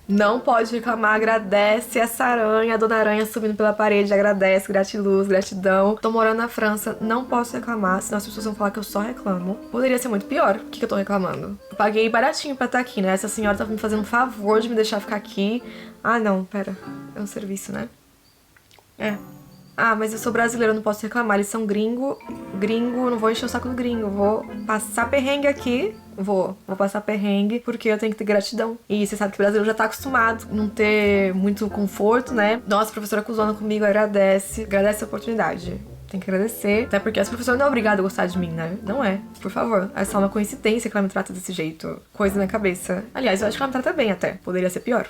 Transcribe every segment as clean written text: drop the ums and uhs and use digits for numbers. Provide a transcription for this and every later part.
Não pode reclamar, agradece essa aranha, a dona aranha subindo pela parede, agradece, gratiluz, gratidão. Tô morando na França, não posso reclamar, senão as pessoas vão falar que eu só reclamo. Poderia ser muito pior, o que eu tô reclamando? Eu paguei baratinho pra estar aqui, né? Essa senhora tá me fazendo um favor de me deixar ficar aqui. Ah, não, pera, é um serviço, né? Ah, mas eu sou brasileira, eu não posso reclamar. Eles são gringo, não vou encher o saco do gringo. Vou passar perrengue aqui. Vou passar perrengue porque eu tenho que ter gratidão. E você sabe que o brasileiro já tá acostumado a não ter muito conforto, né? Nossa, a professora cuzona comigo, agradece a oportunidade. Tem que agradecer. Até porque essa professora não é obrigada a gostar de mim, né? Não é. Por favor. É só uma coincidência que ela me trata desse jeito. Coisa na cabeça. Aliás, eu acho que ela me trata bem até. Poderia ser pior.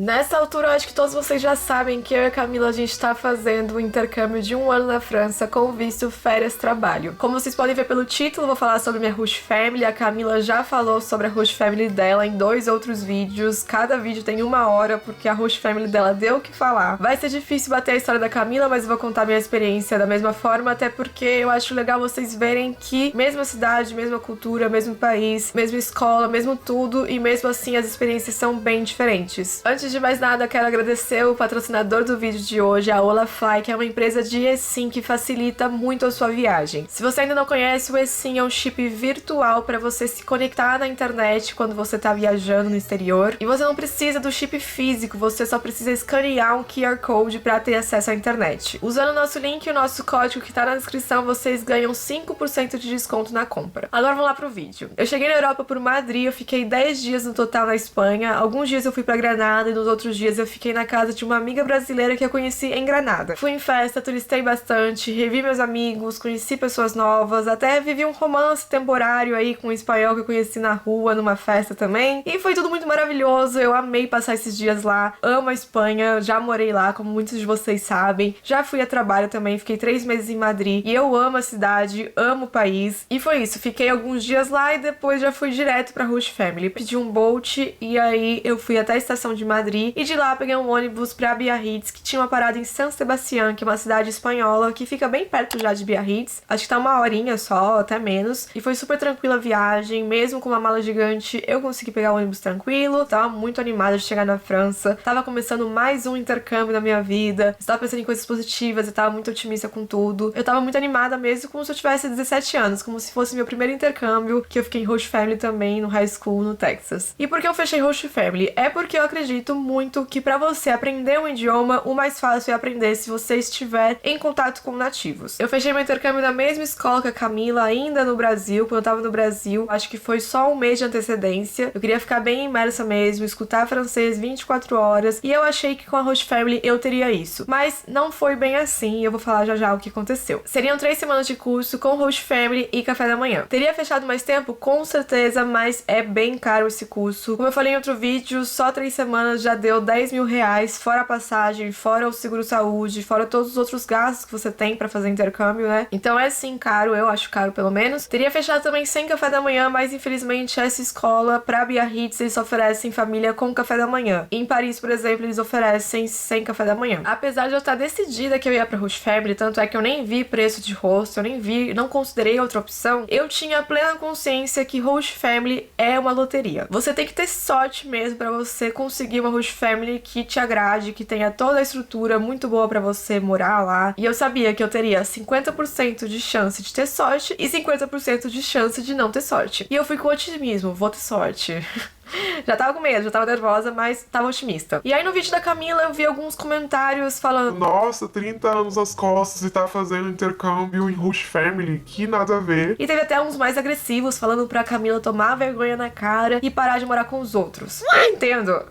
Nessa altura, eu acho que todos vocês já sabem que eu e a Camila, a gente tá fazendo um intercâmbio de 1 ano na França com o visto Férias Trabalho. Como vocês podem ver pelo título, eu vou falar sobre minha Rush Family. A Camila já falou sobre a Rush Family dela em 2 outros vídeos. Cada vídeo tem 1 hora, porque a Rush Family dela deu o que falar. Vai ser difícil bater a história da Camila, mas eu vou contar minha experiência da mesma forma, até porque eu acho legal vocês verem que mesma cidade, mesma cultura, mesmo país, mesma escola, mesmo tudo, e mesmo assim as experiências são bem diferentes. Antes de mais nada, quero agradecer o patrocinador do vídeo de hoje, a Olafly, que é uma empresa de eSIM que facilita muito a sua viagem. Se você ainda não conhece, o eSIM é um chip virtual para você se conectar na internet quando você está viajando no exterior. E você não precisa do chip físico, você só precisa escanear um QR Code para ter acesso à internet. Usando o nosso link e o nosso código que está na descrição, vocês ganham 5% de desconto na compra. Agora vamos lá pro vídeo. Eu cheguei na Europa por Madrid, eu fiquei 10 dias no total na Espanha. Alguns dias eu fui para Granada e nos outros dias eu fiquei na casa de uma amiga brasileira que eu conheci em Granada. Fui em festa, turistei bastante, revi meus amigos, conheci pessoas novas, até vivi um romance temporário aí com um espanhol que eu conheci na rua, numa festa também. E foi tudo muito maravilhoso, eu amei passar esses dias lá. Amo a Espanha, já morei lá, como muitos de vocês sabem. Já fui a trabalho também, fiquei 3 meses em Madrid. E eu amo a cidade, amo o país. E foi isso, fiquei alguns dias lá e depois já fui direto pra Rush Family. Pedi um Bolt e aí eu fui até a estação de Madrid. E de lá peguei um ônibus pra Biarritz, que tinha uma parada em San Sebastián, que é uma cidade espanhola, que fica bem perto já de Biarritz. Acho que tá 1 horinha só, até menos. E foi super tranquila a viagem, mesmo com uma mala gigante, eu consegui pegar o ônibus tranquilo. Tava muito animada de chegar na França. Tava começando mais um intercâmbio na minha vida. Estava pensando em coisas positivas, eu tava muito otimista com tudo. Eu tava muito animada mesmo, como se eu tivesse 17 anos, como se fosse meu primeiro intercâmbio, que eu fiquei em Host Family também, no high school, no Texas. E por que eu fechei Host Family? É porque eu acredito muito que pra você aprender um idioma, o mais fácil é aprender se você estiver em contato com nativos. Eu fechei meu intercâmbio na mesma escola que a Camila, ainda no Brasil, quando eu tava no Brasil. Acho que foi só 1 mês de antecedência. Eu queria ficar bem imersa mesmo, escutar francês 24 horas, e eu achei que com a Host Family eu teria isso. Mas não foi bem assim, e eu vou falar já já o que aconteceu. Seriam 3 semanas de curso com Host Family e café da manhã. Teria fechado mais tempo? Com certeza, mas é bem caro esse curso. Como eu falei em outro vídeo, só 3 semanas já deu 10 mil reais, fora a passagem, fora o seguro-saúde, fora todos os outros gastos que você tem pra fazer intercâmbio, né? Então é sim caro, eu acho caro pelo menos. Teria fechado também sem café da manhã, mas infelizmente essa escola, pra Biarritz, eles oferecem família com café da manhã. Em Paris, por exemplo, eles oferecem sem café da manhã. Apesar de eu estar decidida que eu ia pra Rush Family, tanto é que eu nem vi preço de hostel, eu nem vi, não considerei outra opção, eu tinha plena consciência que Rush Family é uma loteria. Você tem que ter sorte mesmo pra você conseguir uma Rush Family que te agrade, que tenha toda a estrutura muito boa pra você morar lá. E eu sabia que eu teria 50% de chance de ter sorte e 50% de chance de não ter sorte. E eu fui com otimismo, vou ter sorte. Já tava com medo, já tava nervosa, mas tava otimista. E aí no vídeo da Camila eu vi alguns comentários falando: nossa, 30 anos nas costas e tá fazendo intercâmbio em Rush Family, que nada a ver. E teve até uns mais agressivos falando pra Camila tomar vergonha na cara e parar de morar com os outros. Entendo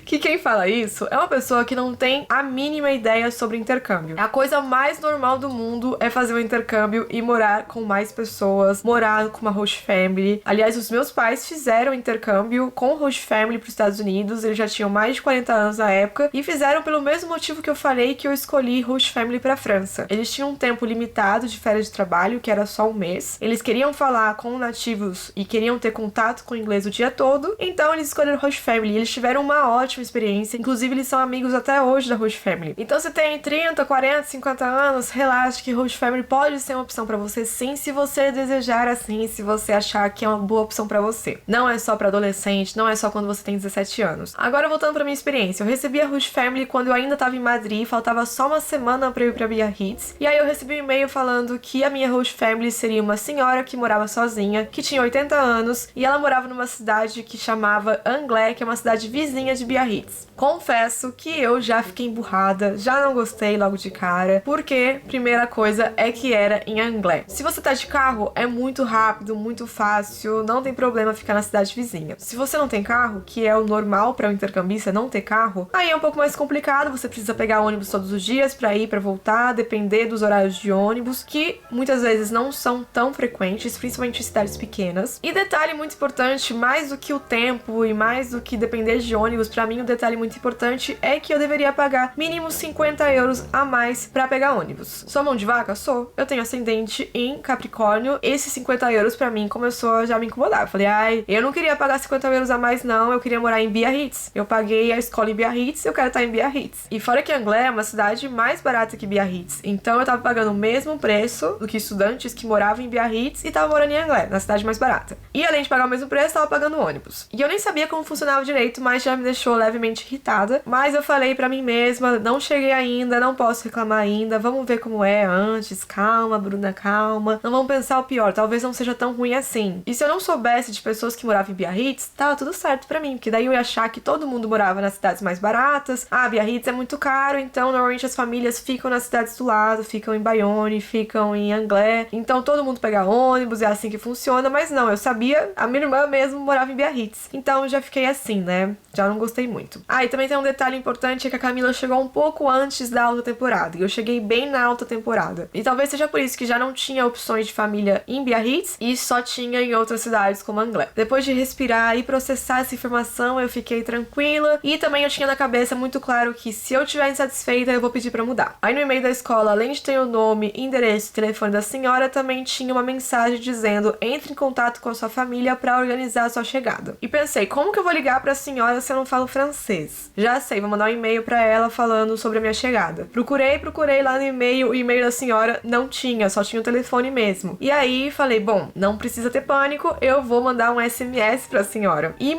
que quem fala isso é uma pessoa que não tem a mínima ideia sobre intercâmbio. A coisa mais normal do mundo é fazer um intercâmbio e morar com mais pessoas, morar com uma host family. Aliás, os meus pais fizeram intercâmbio com host family para os Estados Unidos, eles já tinham mais de 40 anos na época, e fizeram pelo mesmo motivo que eu falei que eu escolhi host family para França. Eles tinham um tempo limitado de férias de trabalho, que era só 1 mês. Eles queriam falar com nativos e queriam ter contato com o inglês o dia todo, então eles escolheram host family. Eles tiveram 1 ótima experiência. Inclusive, eles são amigos até hoje da Host Family. Então, se tem 30, 40, 50 anos, relaxa que Host Family pode ser uma opção pra você sim, se você desejar assim, se você achar que é uma boa opção pra você. Não é só pra adolescente, não é só quando você tem 17 anos. Agora, voltando pra minha experiência, eu recebi a Host Family quando eu ainda tava em Madrid, faltava só uma semana pra eu ir pra Biarritz. E aí eu recebi um e-mail falando que a minha Host Family seria uma senhora que morava sozinha, que tinha 80 anos, e ela morava numa cidade que chamava Anglais, que é uma cidade vizinha de Biarritz. Confesso que eu já fiquei emburrada, já não gostei logo de cara, porque, primeira coisa, é que era em Anglais. Se você tá de carro, é muito rápido, muito fácil, não tem problema ficar na cidade vizinha. Se você não tem carro, que é o normal para o intercambista não ter carro, aí é um pouco mais complicado, você precisa pegar ônibus todos os dias para ir, para voltar, depender dos horários de ônibus, que muitas vezes não são tão frequentes, principalmente em cidades pequenas. E detalhe muito importante, mais do que o tempo e mais do que depender de ônibus, para mim um detalhe muito importante é que eu deveria pagar mínimo 50 euros a mais para pegar ônibus. Sou mão de vaca? Sou. Eu tenho ascendente em Capricórnio. Esses 50 euros para mim começou a já me incomodar. Eu falei, ai, eu não queria pagar 50 euros a mais não, eu queria morar em Biarritz. Eu paguei a escola em Biarritz, eu quero estar em Biarritz. E fora que Anglais é uma cidade mais barata que Biarritz, então eu tava pagando o mesmo preço do que estudantes que moravam em Biarritz e tava morando em Anglais, na cidade mais barata. E além de pagar o mesmo preço, tava pagando ônibus. E eu nem sabia como funcionava direito, mas já me deixou levemente irritada. Mas eu falei pra mim mesma, não cheguei ainda, não posso reclamar ainda, vamos ver como é antes, calma, Bruna, calma. Não vamos pensar o pior, talvez não seja tão ruim assim. E se eu não soubesse de pessoas que moravam em Biarritz, tava tudo certo pra mim, porque daí eu ia achar que todo mundo morava nas cidades mais baratas. Ah, Biarritz é muito caro, então normalmente as famílias ficam nas cidades do lado, ficam em Bayonne, ficam em Anglais, então todo mundo pega ônibus, é assim que funciona, mas não, eu sabia, a minha irmã mesmo morava em Biarritz, então eu já fiquei assim, né, já não gostei muito. Ah, e também tem um detalhe importante, é que a Camila chegou um pouco antes da alta temporada, e eu cheguei bem na alta temporada, e talvez seja por isso que já não tinha opções de família em Biarritz, e só tinha em outras cidades como Anglais. Depois de respirar e processar essa informação, eu fiquei tranquila, e também eu tinha na cabeça muito claro que se eu estiver insatisfeita, eu vou pedir pra mudar. Aí no e-mail da escola, além de ter o nome, endereço e telefone da senhora, também tinha uma mensagem dizendo: entre em contato com a sua família pra organizar a sua chegada. E pensei, como que eu vou ligar pra senhora se eu não falo francês? Já sei, vou mandar um e-mail pra ela falando sobre a minha chegada. Procurei lá no e-mail, o e-mail da senhora não tinha, só tinha o telefone mesmo. E aí falei, bom, não precisa ter pânico, eu vou mandar um SMS pra senhora. E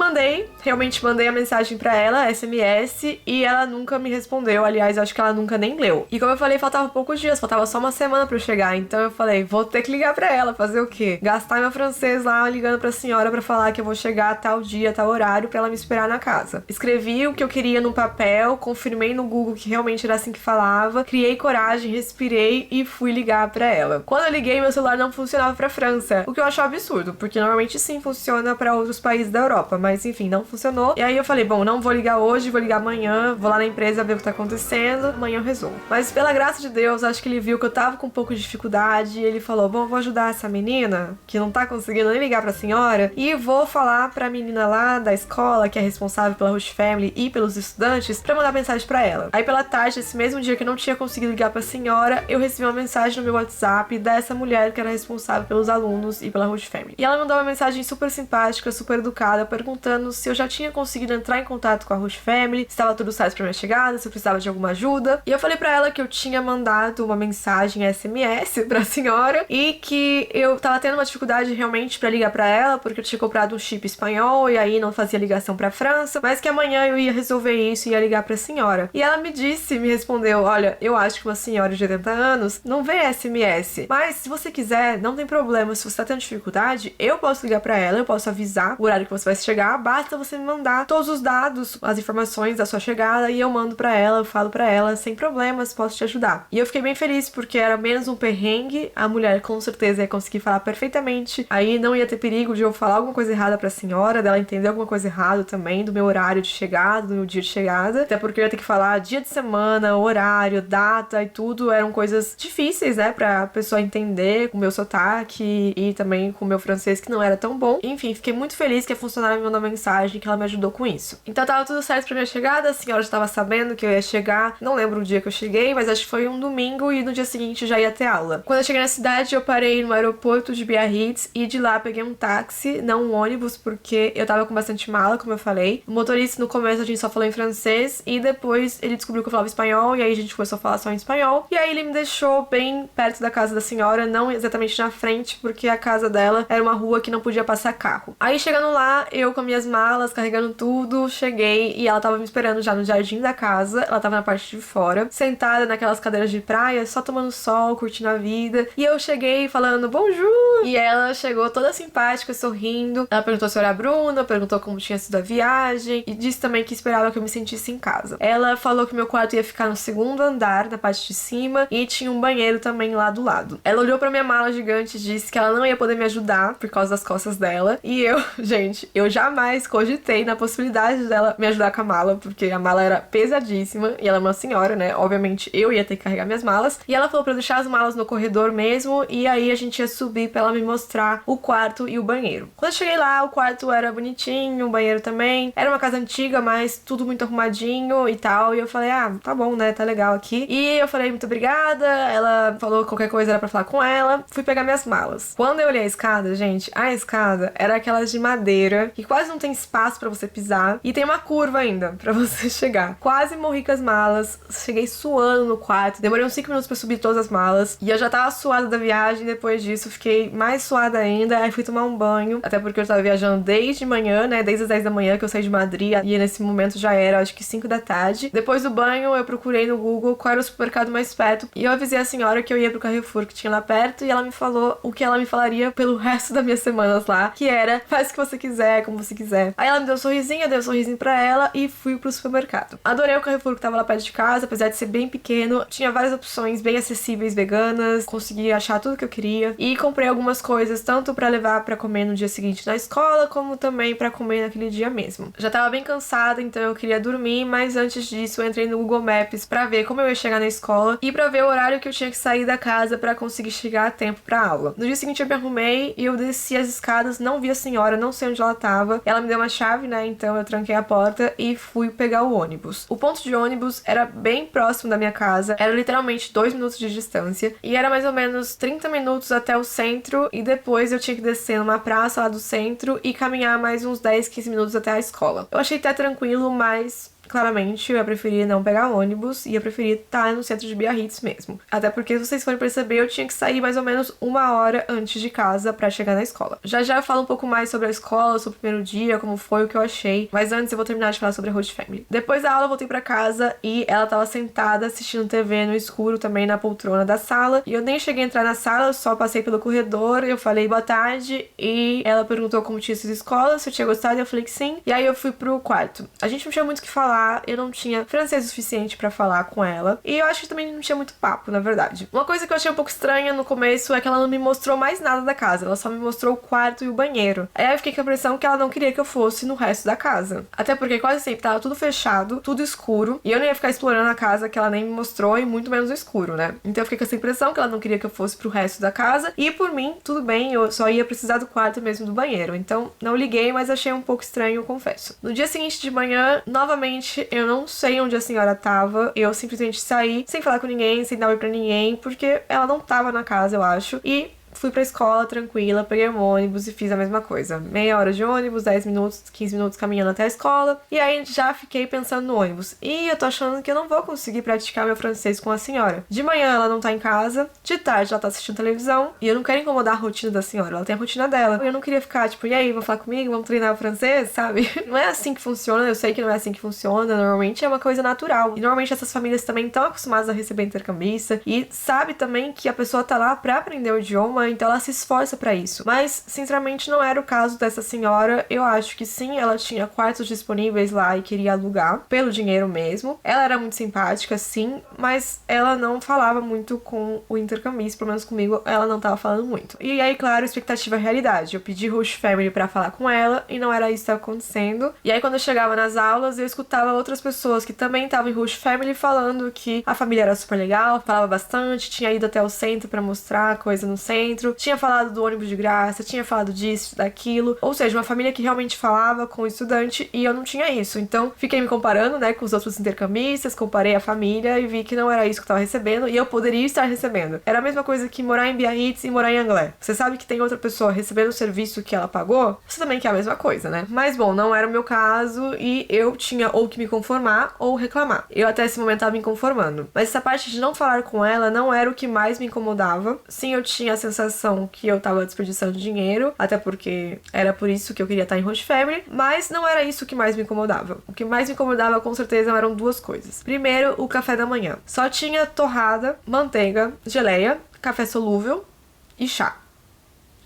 realmente mandei a mensagem pra ela, SMS, e ela nunca me respondeu, aliás, acho que ela nunca nem leu. E como eu falei, faltava poucos dias, faltava só uma semana pra eu chegar, então eu falei, vou ter que ligar pra ela, fazer o quê? Gastar meu francês lá, ligando pra senhora pra falar que eu vou chegar a tal dia, tal horário, pra ela me esperar na casa. Escrevi o que eu queria no papel, confirmei no Google que realmente era assim que falava, criei coragem, respirei e fui ligar pra ela. Quando eu liguei, meu celular não funcionava pra França, o que eu acho absurdo, porque normalmente sim funciona pra outros países da Europa, mas enfim, não funcionou. E aí eu falei, bom, não vou ligar hoje, vou ligar amanhã, vou lá na empresa ver o que tá acontecendo, amanhã eu resolvo. Mas pela graça de Deus, acho que ele viu que eu tava com um pouco de dificuldade e ele falou, bom, vou ajudar essa menina, que não tá conseguindo nem ligar pra senhora, e vou falar pra menina lá da escola, que é responsável pela Host Family e pelos estudantes, pra mandar mensagem pra ela. Aí pela tarde, esse mesmo dia que eu não tinha conseguido ligar pra senhora, eu recebi uma mensagem no meu WhatsApp dessa mulher que era responsável pelos alunos e pela Host Family. E ela mandou uma mensagem super simpática, super educada, perguntando se eu já tinha conseguido entrar em contato com a Host Family, se estava tudo certo pra minha chegada, se eu precisava de alguma ajuda. E eu falei pra ela que eu tinha mandado uma mensagem SMS pra senhora e que eu tava tendo uma dificuldade realmente pra ligar pra ela, porque eu tinha comprado um chip espanhol e aí não fazia ligação pra França, mas que amanhã eu ia resolver isso e ia ligar pra senhora. E ela me respondeu, olha, eu acho que uma senhora de 80 anos não vê SMS, mas se você quiser, não tem problema, se você tá tendo dificuldade, eu posso ligar pra ela, eu posso avisar o horário que você vai chegar, basta você me mandar todos os dados, as informações da sua chegada e eu mando pra ela, eu falo pra ela, sem problemas, posso te ajudar. E eu fiquei bem feliz porque era menos um perrengue, a mulher com certeza ia conseguir falar perfeitamente, aí não ia ter perigo de eu falar alguma coisa errada pra senhora, dela entender alguma coisa errada também, do meu horário de chegada, do meu dia de chegada, até porque eu ia ter que falar dia de semana, horário, data e tudo, eram coisas difíceis, né, pra pessoa entender com o meu sotaque e também com o meu francês que não era tão bom. Enfim, fiquei muito feliz que a funcionária me mandou mensagem que ela me ajudou com isso. Então tava tudo certo pra minha chegada, a senhora já tava sabendo que eu ia chegar, não lembro o dia que eu cheguei, mas acho que foi um domingo e no dia seguinte já ia ter aula. Quando eu cheguei na cidade, eu parei no aeroporto de Biarritz e de lá peguei um táxi, não um ônibus, porque eu tava com bastante mala, como eu falei. O motorista depois, no começo, a gente só falou em francês, e depois ele descobriu que eu falava espanhol, e aí a gente começou a falar só em espanhol. E aí ele me deixou bem perto da casa da senhora, não exatamente na frente, porque a casa dela era uma rua que não podia passar carro. Aí chegando lá, eu com minhas malas, carregando tudo, cheguei e ela tava me esperando já no jardim da casa, ela tava na parte de fora, sentada naquelas cadeiras de praia, só tomando sol, curtindo a vida. E eu cheguei falando bonjour! E ela chegou toda simpática, sorrindo. Ela perguntou se eu era a Bruna, perguntou como tinha sido a viagem e disse também que esperava que eu me sentisse em casa. Ela falou que meu quarto ia ficar no segundo andar, na parte de cima, e tinha um banheiro também lá do lado. Ela olhou pra minha mala gigante e disse que ela não ia poder me ajudar por causa das costas dela. E eu, gente, eu jamais cogitei na possibilidade dela me ajudar com a mala, porque a mala era pesadíssima e ela é uma senhora, né? Obviamente eu ia ter que carregar minhas malas. E ela falou pra eu deixar as malas no corredor mesmo, e aí a gente ia subir pra ela me mostrar o quarto e o banheiro. Quando eu cheguei lá, o quarto era bonitinho, o banheiro também. Era uma casa antiga, mas tudo muito arrumadinho e tal. E eu falei, ah, tá bom, né? Tá legal aqui. E eu falei, muito obrigada. Ela falou que qualquer coisa era pra falar com ela. Fui pegar minhas malas. Quando eu olhei a escada, gente, a escada era aquelas de madeira, que quase não tem espaço pra você pisar. E tem uma curva ainda pra você chegar. Quase morri com as malas. Cheguei suando no quarto. Demorei uns 5 minutos pra subir todas as malas. E eu já tava suada da viagem. Depois disso, fiquei mais suada ainda. Aí fui tomar um banho. Até porque eu tava viajando desde manhã, né? Desde as 10 da manhã que eu saí de Madrid. E nesse momento já era, acho que 5 da tarde. Depois do banho, eu procurei no Google qual era o supermercado mais perto. E eu avisei a senhora que eu ia pro Carrefour que tinha lá perto. E ela me falou o que ela me falaria pelo resto das minhas semanas lá. Que era, faz o que você quiser, como você quiser. Aí ela me deu um sorrisinho, eu dei um sorrisinho pra ela e fui pro supermercado. Adorei o Carrefour que tava lá perto de casa, apesar de ser bem pequeno. Tinha várias opções bem acessíveis, veganas. Consegui achar tudo que eu queria. E comprei algumas coisas, tanto pra levar pra comer no dia seguinte na escola, como também pra comer naquele dia mesmo. Já tava bem cansada, então eu queria dormir, mas antes disso eu entrei no Google Maps pra ver como eu ia chegar na escola e pra ver o horário que eu tinha que sair da casa pra conseguir chegar a tempo pra aula. No dia seguinte eu me arrumei e eu desci as escadas, não vi a senhora, não sei onde ela tava. Ela me deu uma chave, né, então eu tranquei a porta e fui pegar o ônibus. O ponto de ônibus era bem próximo da minha casa, era literalmente 2 minutos de distância e era mais ou menos 30 minutos até o centro e depois eu tinha que descer numa praça lá do centro e caminhar mais uns 10, 15 minutos até a escola. Eu achei até tranquilo, mas claramente eu ia preferir não pegar ônibus e eu preferia estar no centro de Biarritz mesmo. Até porque, se vocês forem perceber, eu tinha que sair mais ou menos 1 hora antes de casa pra chegar na escola. Já já eu falo um pouco mais sobre a escola, sobre o primeiro dia, como foi, o que eu achei. Mas antes eu vou terminar de falar sobre a Host Family. Depois da aula eu voltei pra casa e ela tava sentada assistindo TV no escuro também na poltrona da sala. E eu nem cheguei a entrar na sala, só passei pelo corredor, eu falei boa tarde e ela perguntou como tinha sido a escola, se eu tinha gostado, e eu falei que sim. E aí eu fui pro quarto. A gente não tinha muito o que falar, eu não tinha francês o suficiente pra falar com ela. E eu acho que também não tinha muito papo, na verdade. Uma coisa que eu achei um pouco estranha no começo é que ela não me mostrou mais nada da casa. Ela só me mostrou o quarto e o banheiro. Aí eu fiquei com a impressão que ela não queria que eu fosse no resto da casa. Até porque quase sempre tava tudo fechado, tudo escuro. E eu não ia ficar explorando a casa que ela nem me mostrou e muito menos no escuro, né? Então eu fiquei com essa impressão que ela não queria que eu fosse pro resto da casa. E por mim, tudo bem, eu só ia precisar do quarto mesmo do banheiro. Então não liguei, mas achei um pouco estranho, eu confesso. No dia seguinte de manhã, novamente, eu não sei onde a senhora tava. Eu simplesmente saí sem falar com ninguém, sem dar oi pra ninguém, porque ela não tava na casa, eu acho. E fui pra escola tranquila, peguei um ônibus e fiz a mesma coisa. Meia hora de ônibus, 10 minutos, 15 minutos caminhando até a escola. E aí já fiquei pensando no ônibus. E eu tô achando que eu não vou conseguir praticar meu francês com a senhora. De manhã ela não tá em casa, de tarde ela tá assistindo televisão. E eu não quero incomodar a rotina da senhora, ela tem a rotina dela. Eu não queria ficar tipo, e aí, vamos falar comigo? Vamos treinar o francês, sabe? Não é assim que funciona, eu sei que não é assim que funciona. Normalmente é uma coisa natural. E normalmente essas famílias também estão acostumadas a receber intercambista. E sabe também que a pessoa tá lá pra aprender o idioma, então ela se esforça pra isso. Mas, sinceramente, não era o caso dessa senhora. Eu acho que sim, ela tinha quartos disponíveis lá e queria alugar, pelo dinheiro mesmo. Ela era muito simpática, sim, mas ela não falava muito com o intercambista, pelo menos comigo, ela não tava falando muito. E aí, claro, expectativa é realidade. Eu pedi Host Family pra falar com ela e não era isso que estava acontecendo. E aí, quando eu chegava nas aulas, eu escutava outras pessoas que também estavam em Host Family falando que a família era super legal, falava bastante, tinha ido até o centro pra mostrar coisa no centro, centro, tinha falado do ônibus de graça, tinha falado disso, daquilo. Ou seja, uma família que realmente falava com o estudante e eu não tinha isso. Então, fiquei me comparando, né, com os outros intercambistas, comparei a família e vi que não era isso que eu tava recebendo e eu poderia estar recebendo. Era a mesma coisa que morar em Biarritz e morar em Anglé. Você sabe que tem outra pessoa recebendo o serviço que ela pagou? Você também quer a mesma coisa, né? Mas, bom, não era o meu caso e eu tinha ou que me conformar ou reclamar. Eu até esse momento tava me conformando. Mas essa parte de não falar com ela não era o que mais me incomodava. Sim, eu tinha a sensação que eu tava desperdiçando dinheiro, até porque era por isso que eu queria estar em host family, mas não era isso que mais me incomodava. O que mais me incomodava, com certeza, eram duas coisas. Primeiro, o café da manhã. Só tinha torrada, manteiga, geleia, café solúvel e chá.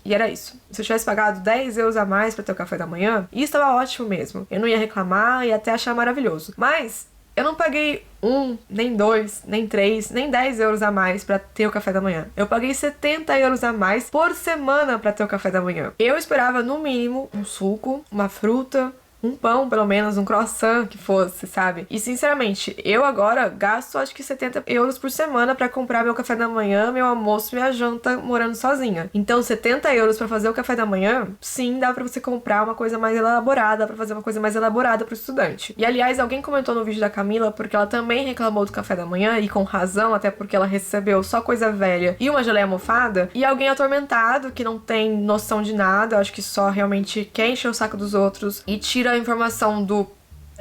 E era isso. Se eu tivesse pagado 10 euros a mais pra ter o café da manhã, isso tava ótimo mesmo. Eu não ia reclamar e até achar maravilhoso. Mas eu não paguei 1, nem 2, nem 3, nem 10 euros a mais pra ter o café da manhã. Eu paguei 70 euros a mais por semana pra ter o café da manhã. Eu esperava, no mínimo, um suco, uma fruta, um pão, pelo menos, um croissant que fosse, sabe? E, sinceramente, eu agora gasto, acho que 70 euros por semana pra comprar meu café da manhã, meu almoço e minha janta morando sozinha. Então, 70 euros pra fazer o café da manhã, sim, dá pra você comprar uma coisa mais elaborada, pra fazer uma coisa mais elaborada pro estudante. E, aliás, alguém comentou no vídeo da Camila, porque ela também reclamou do café da manhã, e com razão, até porque ela recebeu só coisa velha e uma geleia mofada, e alguém atormentado, que não tem noção de nada, acho que só realmente quer encher o saco dos outros e tira a informação do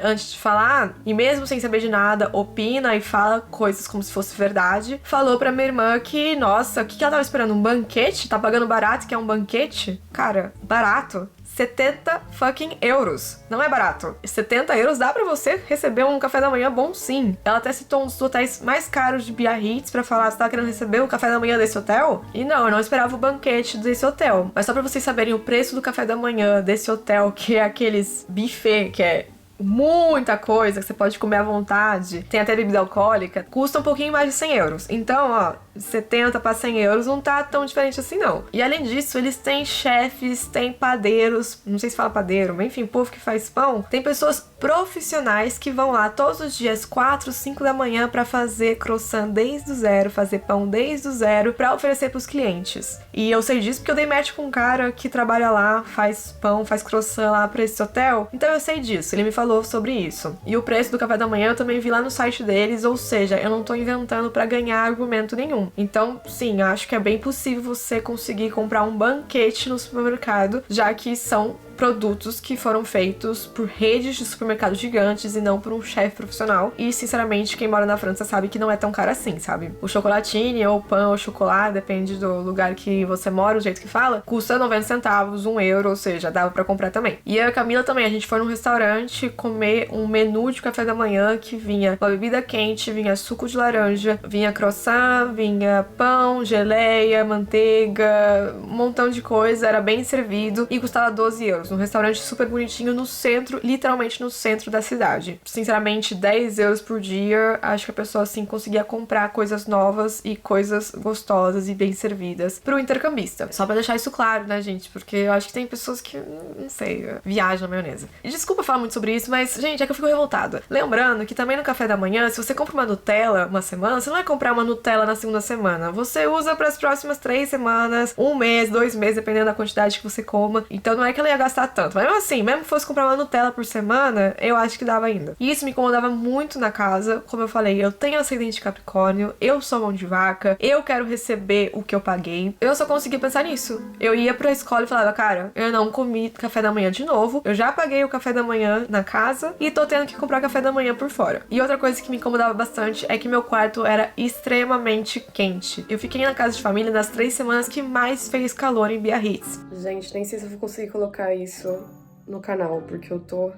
antes de falar, e mesmo sem saber de nada, opina e fala coisas como se fosse verdade. Falou pra minha irmã que, nossa, o que ela tava esperando? Um banquete? Tá pagando barato que é um banquete? Cara, barato. 70 fucking euros. Não é barato. 70 euros dá pra você receber um café da manhã bom, sim. Ela até citou um dos hotéis mais caros de Biarritz pra falar se tava querendo receber o café da manhã desse hotel. E não, eu não esperava o banquete desse hotel. Mas só pra vocês saberem o preço do café da manhã desse hotel, que é aqueles buffet, que é muita coisa que você pode comer à vontade, tem até bebida alcoólica, custa um pouquinho mais de 100 euros. Então, ó, 70 para 100 euros não tá tão diferente assim, não. E além disso, eles têm chefes, têm padeiros, não sei se fala padeiro, mas enfim, povo que faz pão. Tem pessoas profissionais que vão lá todos os dias, 4, 5 da manhã, pra fazer croissant desde o zero, fazer pão desde o zero, pra oferecer pros clientes. E eu sei disso porque eu dei match com um cara que trabalha lá, faz pão, faz croissant lá pra esse hotel. Então eu sei disso, ele me falou sobre isso. E o preço do café da manhã eu também vi lá no site deles, ou seja, eu não tô inventando pra ganhar argumento nenhum. Então, sim, acho que é bem possível você conseguir comprar um banquete no supermercado, já que são produtos que foram feitos por redes de supermercados gigantes e não por um chefe profissional. E, sinceramente, quem mora na França sabe que não é tão caro assim, sabe? O chocolatine, ou pão, ou chocolate, depende do lugar que você mora, o jeito que fala, custa 90 centavos, 1 euro, ou seja, dava pra comprar também. E eu e a Camila também, a gente foi num restaurante comer um menu de café da manhã que vinha uma bebida quente, vinha suco de laranja, vinha croissant, vinha pão, geleia, manteiga, um montão de coisa, era bem servido e custava 12 euros. Num restaurante super bonitinho no centro, literalmente no centro da cidade. Sinceramente, 10 euros por dia, acho que a pessoa assim conseguia comprar coisas novas e coisas gostosas e bem servidas pro intercambista. Só pra deixar isso claro, né, gente? Porque eu acho que tem pessoas que, não sei, viajam na maionese. E desculpa falar muito sobre isso, mas, gente, é que eu fico revoltada. Lembrando que também no café da manhã, se você compra uma Nutella uma semana, você não vai comprar uma Nutella na segunda semana. Você usa pras próximas 3 semanas, 1 mês, 2 meses, dependendo da quantidade que você coma. Então não é que ela ia gastar tanto. Mas mesmo assim, mesmo que fosse comprar uma Nutella por semana, eu acho que dava ainda. E isso me incomodava muito na casa. Como eu falei, eu tenho ascendente de Capricórnio, eu sou mão de vaca, eu quero receber o que eu paguei. Eu só conseguia pensar nisso. Eu ia pra escola e falava, cara, eu não comi café da manhã de novo, eu já paguei o café da manhã na casa e tô tendo que comprar café da manhã por fora. E outra coisa que me incomodava bastante é que meu quarto era extremamente quente. Eu fiquei na casa de família nas 3 semanas que mais fez calor em Biarritz. Gente, nem sei se eu vou conseguir colocar isso no canal, porque eu tô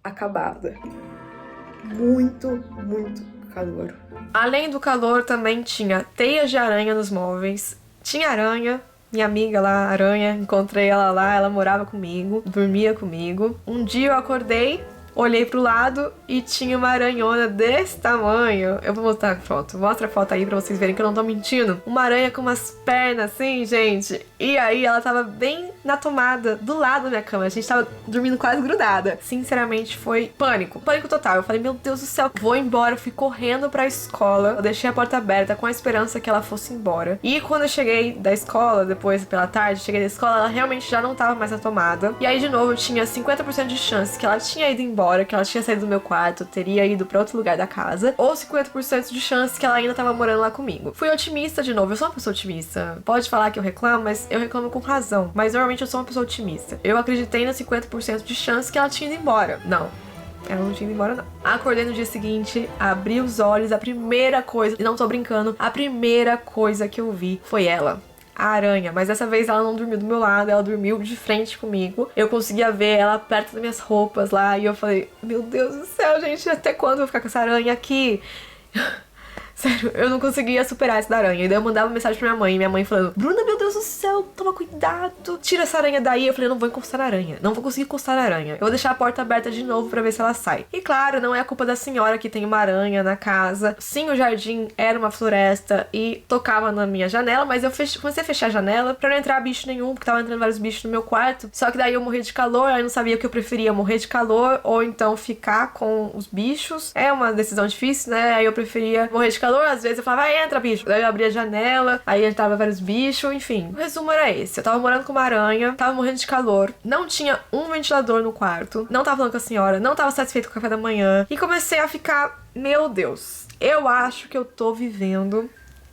acabada. Muito calor. Além do calor, também tinha teias de aranha nos móveis. Tinha aranha, minha amiga lá, aranha, encontrei ela lá, ela morava comigo, dormia comigo. Um dia eu acordei, olhei pro lado e tinha uma aranhona desse tamanho. Eu vou mostrar a foto. Mostra a foto aí pra vocês verem que eu não tô mentindo. Uma aranha com umas pernas assim, gente. E aí ela tava bem na tomada, do lado da minha cama. A gente tava dormindo quase grudada. Sinceramente, foi pânico. Pânico total. Eu falei, meu Deus do céu, vou embora. Eu fui correndo pra escola. Eu deixei a porta aberta com a esperança que ela fosse embora. E quando eu cheguei da escola, depois pela tarde, cheguei da escola, ela realmente já não tava mais na tomada. E aí, de novo, eu tinha 50% de chance que ela tinha ido embora, que ela tinha saído do meu quarto, teria ido pra outro lugar da casa. Ou 50% de chance que ela ainda tava morando lá comigo. Fui otimista de novo. Eu sou uma pessoa otimista. Pode falar que eu reclamo, mas eu reclamo com razão. Mas normalmente eu sou uma pessoa otimista. Eu acreditei nos 50% de chance que ela tinha ido embora. Não. Ela não tinha ido embora, não. Acordei no dia seguinte, abri os olhos, a primeira coisa, e não tô brincando, a primeira coisa que eu vi foi ela. A aranha, mas dessa vez ela não dormiu do meu lado, ela dormiu de frente comigo. Eu conseguia ver ela perto das minhas roupas lá, e eu falei, meu Deus do céu, gente, até quando eu vou ficar com essa aranha aqui? Sério, eu não conseguia superar essa da aranha. E daí eu mandava mensagem pra minha mãe falando, Bruna, meu Deus do céu, toma cuidado, tira essa aranha daí. Eu falei, eu não vou encostar na aranha, não vou conseguir encostar na aranha. Eu vou deixar a porta aberta de novo pra ver se ela sai. E claro, não é a culpa da senhora que tem uma aranha na casa. Sim, o jardim era uma floresta e tocava na minha janela, mas eu comecei a fechar a janela pra não entrar bicho nenhum, porque tava entrando vários bichos no meu quarto. Só que daí eu morri de calor, aí eu não sabia o que eu preferia, morrer de calor ou então ficar com os bichos. É uma decisão difícil, né? Aí eu preferia morrer de calor, às vezes eu falava, vai, entra, bicho. Daí eu abria a janela, aí entrava vários bichos, enfim. O resumo era esse. Eu tava morando com uma aranha, tava morrendo de calor, não tinha um ventilador no quarto, não tava falando com a senhora, não tava satisfeito com o café da manhã, e comecei a ficar, meu Deus, eu acho que eu tô vivendo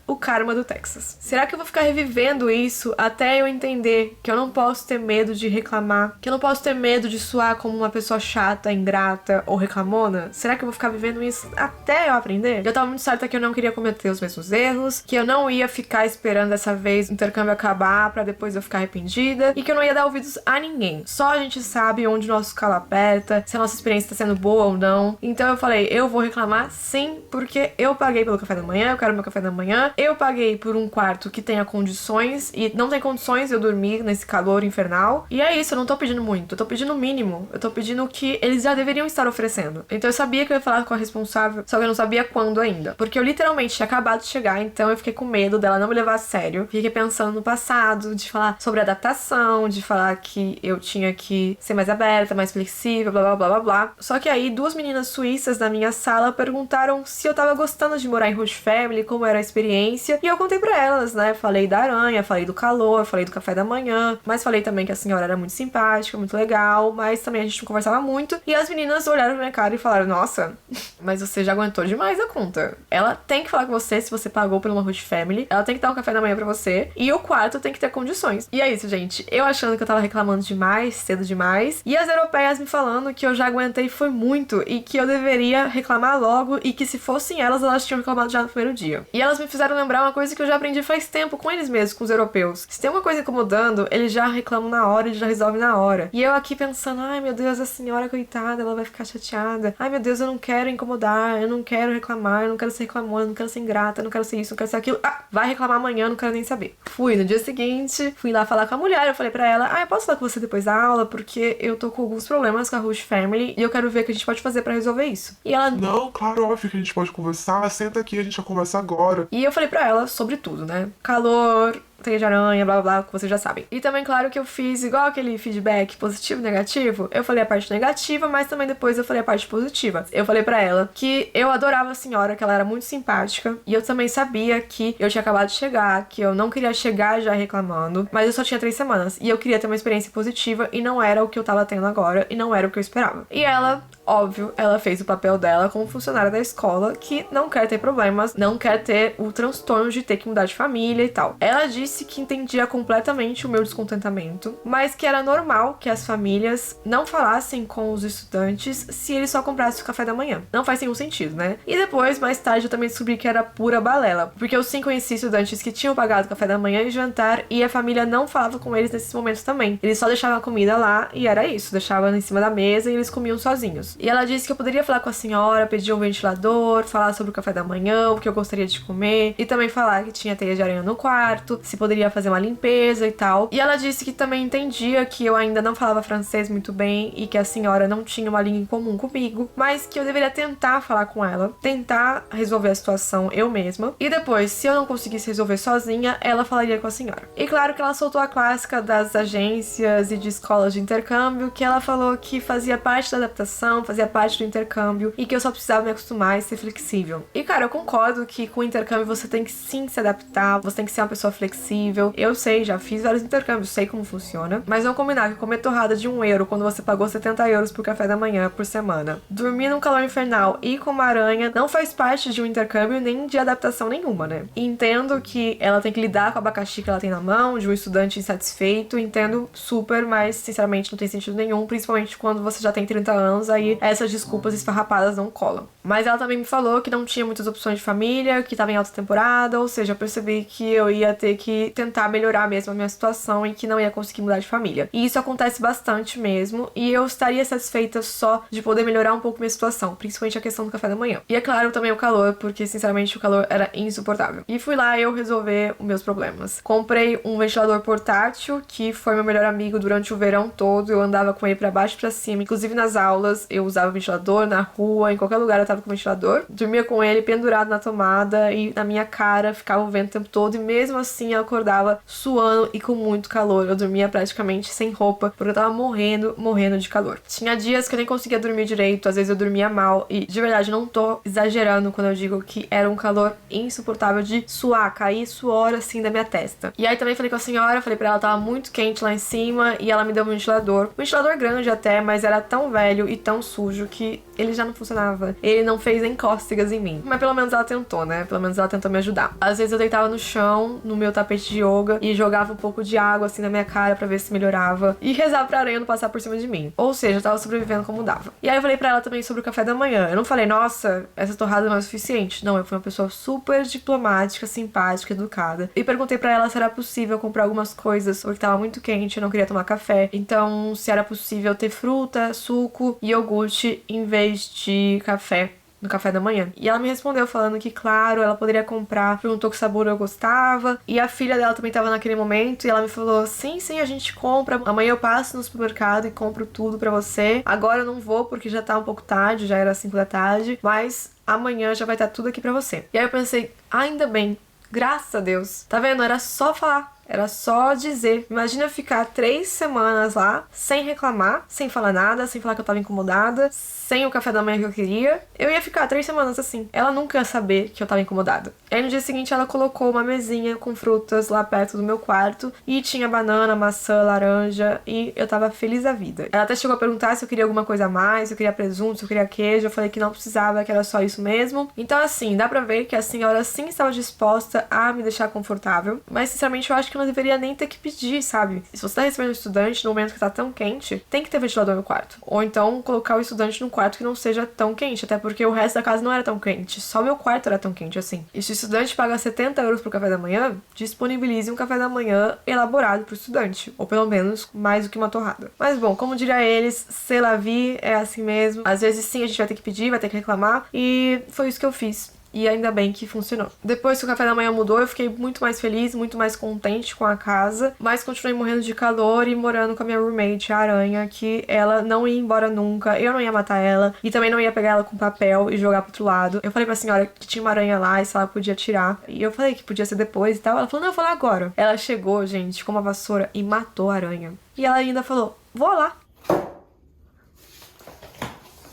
o karma do Texas. Será que eu vou ficar revivendo isso até eu entender que eu não posso ter medo de reclamar? Que eu não posso ter medo de soar como uma pessoa chata, ingrata ou reclamona? Será que eu vou ficar vivendo isso até eu aprender? Eu tava muito certa que eu não queria cometer os mesmos erros, que eu não ia ficar esperando dessa vez o intercâmbio acabar pra depois eu ficar arrependida e que eu não ia dar ouvidos a ninguém. Só a gente sabe onde o nosso calo aperta, se a nossa experiência tá sendo boa ou não. Então eu falei, eu vou reclamar sim, porque eu paguei pelo café da manhã, eu quero meu café da manhã. Eu paguei por um quarto que tenha condições e não tem condições de eu dormir nesse calor infernal. E é isso, eu não tô pedindo muito, eu tô pedindo o mínimo. Eu tô pedindo o que eles já deveriam estar oferecendo. Então eu sabia que eu ia falar com a responsável, só que eu não sabia quando ainda. Porque eu literalmente tinha acabado de chegar, então eu fiquei com medo dela não me levar a sério. Fiquei pensando no passado, de falar sobre adaptação, de falar que eu tinha que ser mais aberta, mais flexível, blá blá blá blá blá. Só que aí duas meninas suíças da minha sala perguntaram se eu tava gostando de morar em Host Family, como era a experiência. E eu contei pra elas, né? Falei da aranha, falei do calor, falei do café da manhã, mas falei também que a senhora era muito simpática, muito legal, mas também a gente não conversava muito. E as meninas olharam pra minha cara e falaram, nossa, mas você já aguentou demais a conta. Ela tem que falar com você se você pagou por uma Host Family, ela tem que dar um café da manhã pra você, e o quarto tem que ter condições. E é isso, gente. Eu achando que eu tava reclamando demais, cedo demais, e as europeias me falando que eu já aguentei foi muito, e que eu deveria reclamar logo, e que se fossem elas, elas tinham reclamado já no primeiro dia. E elas me fizeram lembrar uma coisa que eu já aprendi faz tempo com eles mesmos, com os europeus. Se tem uma coisa incomodando, eles já reclamam na hora, eles já resolvem na hora. E eu aqui pensando, ai meu Deus, a senhora coitada, ela vai ficar chateada. Ai meu Deus, eu não quero incomodar, eu não quero reclamar, eu não quero ser reclamona, eu não quero ser ingrata, eu não quero ser isso, eu não quero ser aquilo. Ah, vai reclamar amanhã, eu não quero nem saber. Fui no dia seguinte, fui lá falar com a mulher, eu falei pra ela, eu posso falar com você depois da aula, porque eu tô com alguns problemas com a Host Family e eu quero ver o que a gente pode fazer pra resolver isso. E ela, não, claro, óbvio que a gente pode conversar, senta aqui, a gente já conversa agora. E eu falei pra ela sobre tudo, né? Calor, teia de aranha, blá blá blá, que vocês já sabem. E também, claro, que eu fiz igual aquele feedback positivo e negativo. Eu falei a parte negativa, mas também depois eu falei a parte positiva. Eu falei pra ela que eu adorava a senhora, que ela era muito simpática, e eu também sabia que eu tinha acabado de chegar, que eu não queria chegar já reclamando, mas eu só tinha 3 semanas, e eu queria ter uma experiência positiva, e não era o que eu tava tendo agora, e não era o que eu esperava. E ela, óbvio, ela fez o papel dela como funcionária da escola, que não quer ter problemas, não quer ter o transtorno de ter que mudar de família e tal. Ela disse que entendia completamente o meu descontentamento, mas que era normal que as famílias não falassem com os estudantes se eles só comprassem o café da manhã. Não faz nenhum sentido, né? E depois, mais tarde, eu também descobri que era pura balela, porque eu sim conheci estudantes que tinham pagado café da manhã e jantar, e a família não falava com eles nesses momentos também. Eles só deixavam a comida lá, e era isso, deixavam em cima da mesa e eles comiam sozinhos. E ela disse que eu poderia falar com a senhora, pedir um ventilador, falar sobre o café da manhã, o que eu gostaria de comer, e também falar que tinha teia de aranha no quarto, se poderia fazer uma limpeza e tal. E ela disse que também entendia que eu ainda não falava francês muito bem e que a senhora não tinha uma língua em comum comigo, mas que eu deveria tentar falar com ela, tentar resolver a situação eu mesma, e depois, se eu não conseguisse resolver sozinha, ela falaria com a senhora. E claro que ela soltou a clássica das agências e de escolas de intercâmbio, que ela falou que fazia parte da adaptação, fazia parte do intercâmbio e que eu só precisava me acostumar e ser flexível. E cara, eu concordo que com o intercâmbio você tem que sim se adaptar, você tem que ser uma pessoa flexível. Eu sei, já fiz vários intercâmbios, sei como funciona, mas não combinar que comer torrada de €1 quando você pagou 70 euros por café da manhã por semana, dormir num calor infernal e com uma aranha não faz parte de um intercâmbio nem de adaptação nenhuma, né? Entendo que ela tem que lidar com o abacaxi que ela tem na mão, de um estudante insatisfeito, entendo super, mas sinceramente não tem sentido nenhum, principalmente quando você já tem 30 anos, aí essas desculpas esfarrapadas não colam. Mas ela também me falou que não tinha muitas opções de família, que tava em alta temporada, ou seja, eu percebi que eu ia ter que tentar melhorar mesmo a minha situação e que não ia conseguir mudar de família. E isso acontece bastante mesmo, e eu estaria satisfeita só de poder melhorar um pouco minha situação, principalmente a questão do café da manhã. E é claro, também o calor, porque sinceramente o calor era insuportável. E fui lá eu resolver os meus problemas. Comprei um ventilador portátil, que foi meu melhor amigo durante o verão todo, eu andava com ele pra baixo e pra cima, inclusive nas aulas eu usava o ventilador, na rua, em qualquer lugar eu tava com o ventilador, dormia com ele pendurado na tomada e na minha cara ficava o vento o tempo todo, e mesmo assim eu acordava suando e com muito calor. Eu dormia praticamente sem roupa, porque eu tava morrendo de calor. Tinha dias que eu nem conseguia dormir direito, às vezes eu dormia mal, e de verdade não tô exagerando quando eu digo que era um calor insuportável de suar, cair suor assim da minha testa. E aí também falei com a senhora, falei pra ela, tava muito quente lá em cima, e ela me deu um ventilador grande até, mas era tão velho e tão sujo que ele já não funcionava. Ele não fez nem cócegas em mim. Mas pelo menos ela tentou, né? Pelo menos ela tentou me ajudar. Às vezes eu deitava no chão, no meu tapete de yoga, e jogava um pouco de água assim na minha cara pra ver se melhorava. E rezava pra aranha não passar por cima de mim. Ou seja, eu tava sobrevivendo como dava. E aí eu falei pra ela também sobre o café da manhã. Eu não falei, nossa, essa torrada não é o suficiente. Não, eu fui uma pessoa super diplomática, simpática, educada. E perguntei pra ela se era possível comprar algumas coisas, porque tava muito quente, eu não queria tomar café. Então, se era possível ter fruta, suco e iogurte em vez de café no café da manhã. E ela me respondeu falando que, claro, ela poderia comprar, perguntou que sabor eu gostava, e a filha dela também tava naquele momento, e ela me falou, sim, a gente compra, amanhã eu passo no supermercado e compro tudo pra você. Agora eu não vou porque já tá um pouco tarde, já era 5 da tarde, mas amanhã já vai estar tudo aqui pra você. E aí eu pensei, ainda bem, graças a Deus. Tá vendo? Era só falar. Era só dizer. Imagina eu ficar 3 semanas lá, sem reclamar, sem falar nada, sem falar que eu tava incomodada, sem o café da manhã que eu queria. Eu ia ficar 3 semanas assim. Ela nunca ia saber que eu tava incomodada. Aí no dia seguinte ela colocou uma mesinha com frutas lá perto do meu quarto, e tinha banana, maçã, laranja, e eu tava feliz da vida. Ela até chegou a perguntar se eu queria alguma coisa a mais, se eu queria presunto, se eu queria queijo. Eu falei que não precisava, que era só isso mesmo. Então assim, dá pra ver que a senhora sim estava disposta a me deixar confortável, mas sinceramente eu acho que eu não deveria nem ter que pedir, sabe? Se você tá recebendo um estudante no momento que tá tão quente, tem que ter ventilador no quarto. Ou então colocar o estudante num quarto que não seja tão quente, até porque o resto da casa não era tão quente, só meu quarto era tão quente assim. E se o estudante paga 70 euros pro café da manhã, disponibilize um café da manhã elaborado pro estudante, ou pelo menos mais do que uma torrada. Mas bom, como diria eles, c'est la vie, é assim mesmo. Às vezes sim, a gente vai ter que pedir, vai ter que reclamar, e foi isso que eu fiz. E ainda bem que funcionou. Depois que o café da manhã mudou, eu fiquei muito mais feliz, muito mais contente com a casa, mas continuei morrendo de calor e morando com a minha roommate, a aranha, que ela não ia embora nunca, eu não ia matar ela, e também não ia pegar ela com papel e jogar pro outro lado. Eu falei pra senhora que tinha uma aranha lá e se ela podia tirar, e eu falei que podia ser depois e tal. Ela falou, não, eu vou lá agora. Ela chegou, gente, com uma vassoura e matou a aranha. E ela ainda falou, vou lá.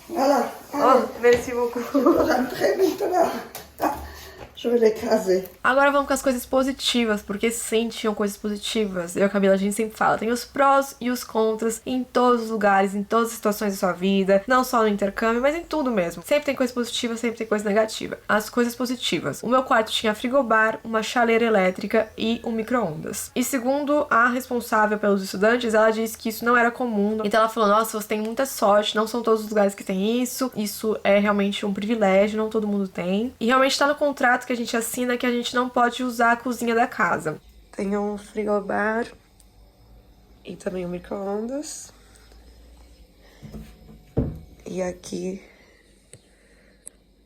Voilà. Oh, merci beaucoup. Très vite là. Je vais l'écraser. Agora vamos com as coisas positivas, porque sim, tinham coisas positivas. Eu e a Camila, a gente sempre fala, tem os prós e os contras em todos os lugares, em todas as situações da sua vida, não só no intercâmbio, mas em tudo mesmo. Sempre tem coisa positiva, sempre tem coisa negativa. As coisas positivas. O meu quarto tinha frigobar, uma chaleira elétrica e um micro-ondas. E segundo a responsável pelos estudantes, ela disse que isso não era comum. Então ela falou, nossa, você tem muita sorte, não são todos os lugares que tem isso é realmente um privilégio, não todo mundo tem. E realmente tá no contrato que a gente assina que a gente não pode usar a cozinha da casa. Tem um frigobar e também um micro-ondas. E aqui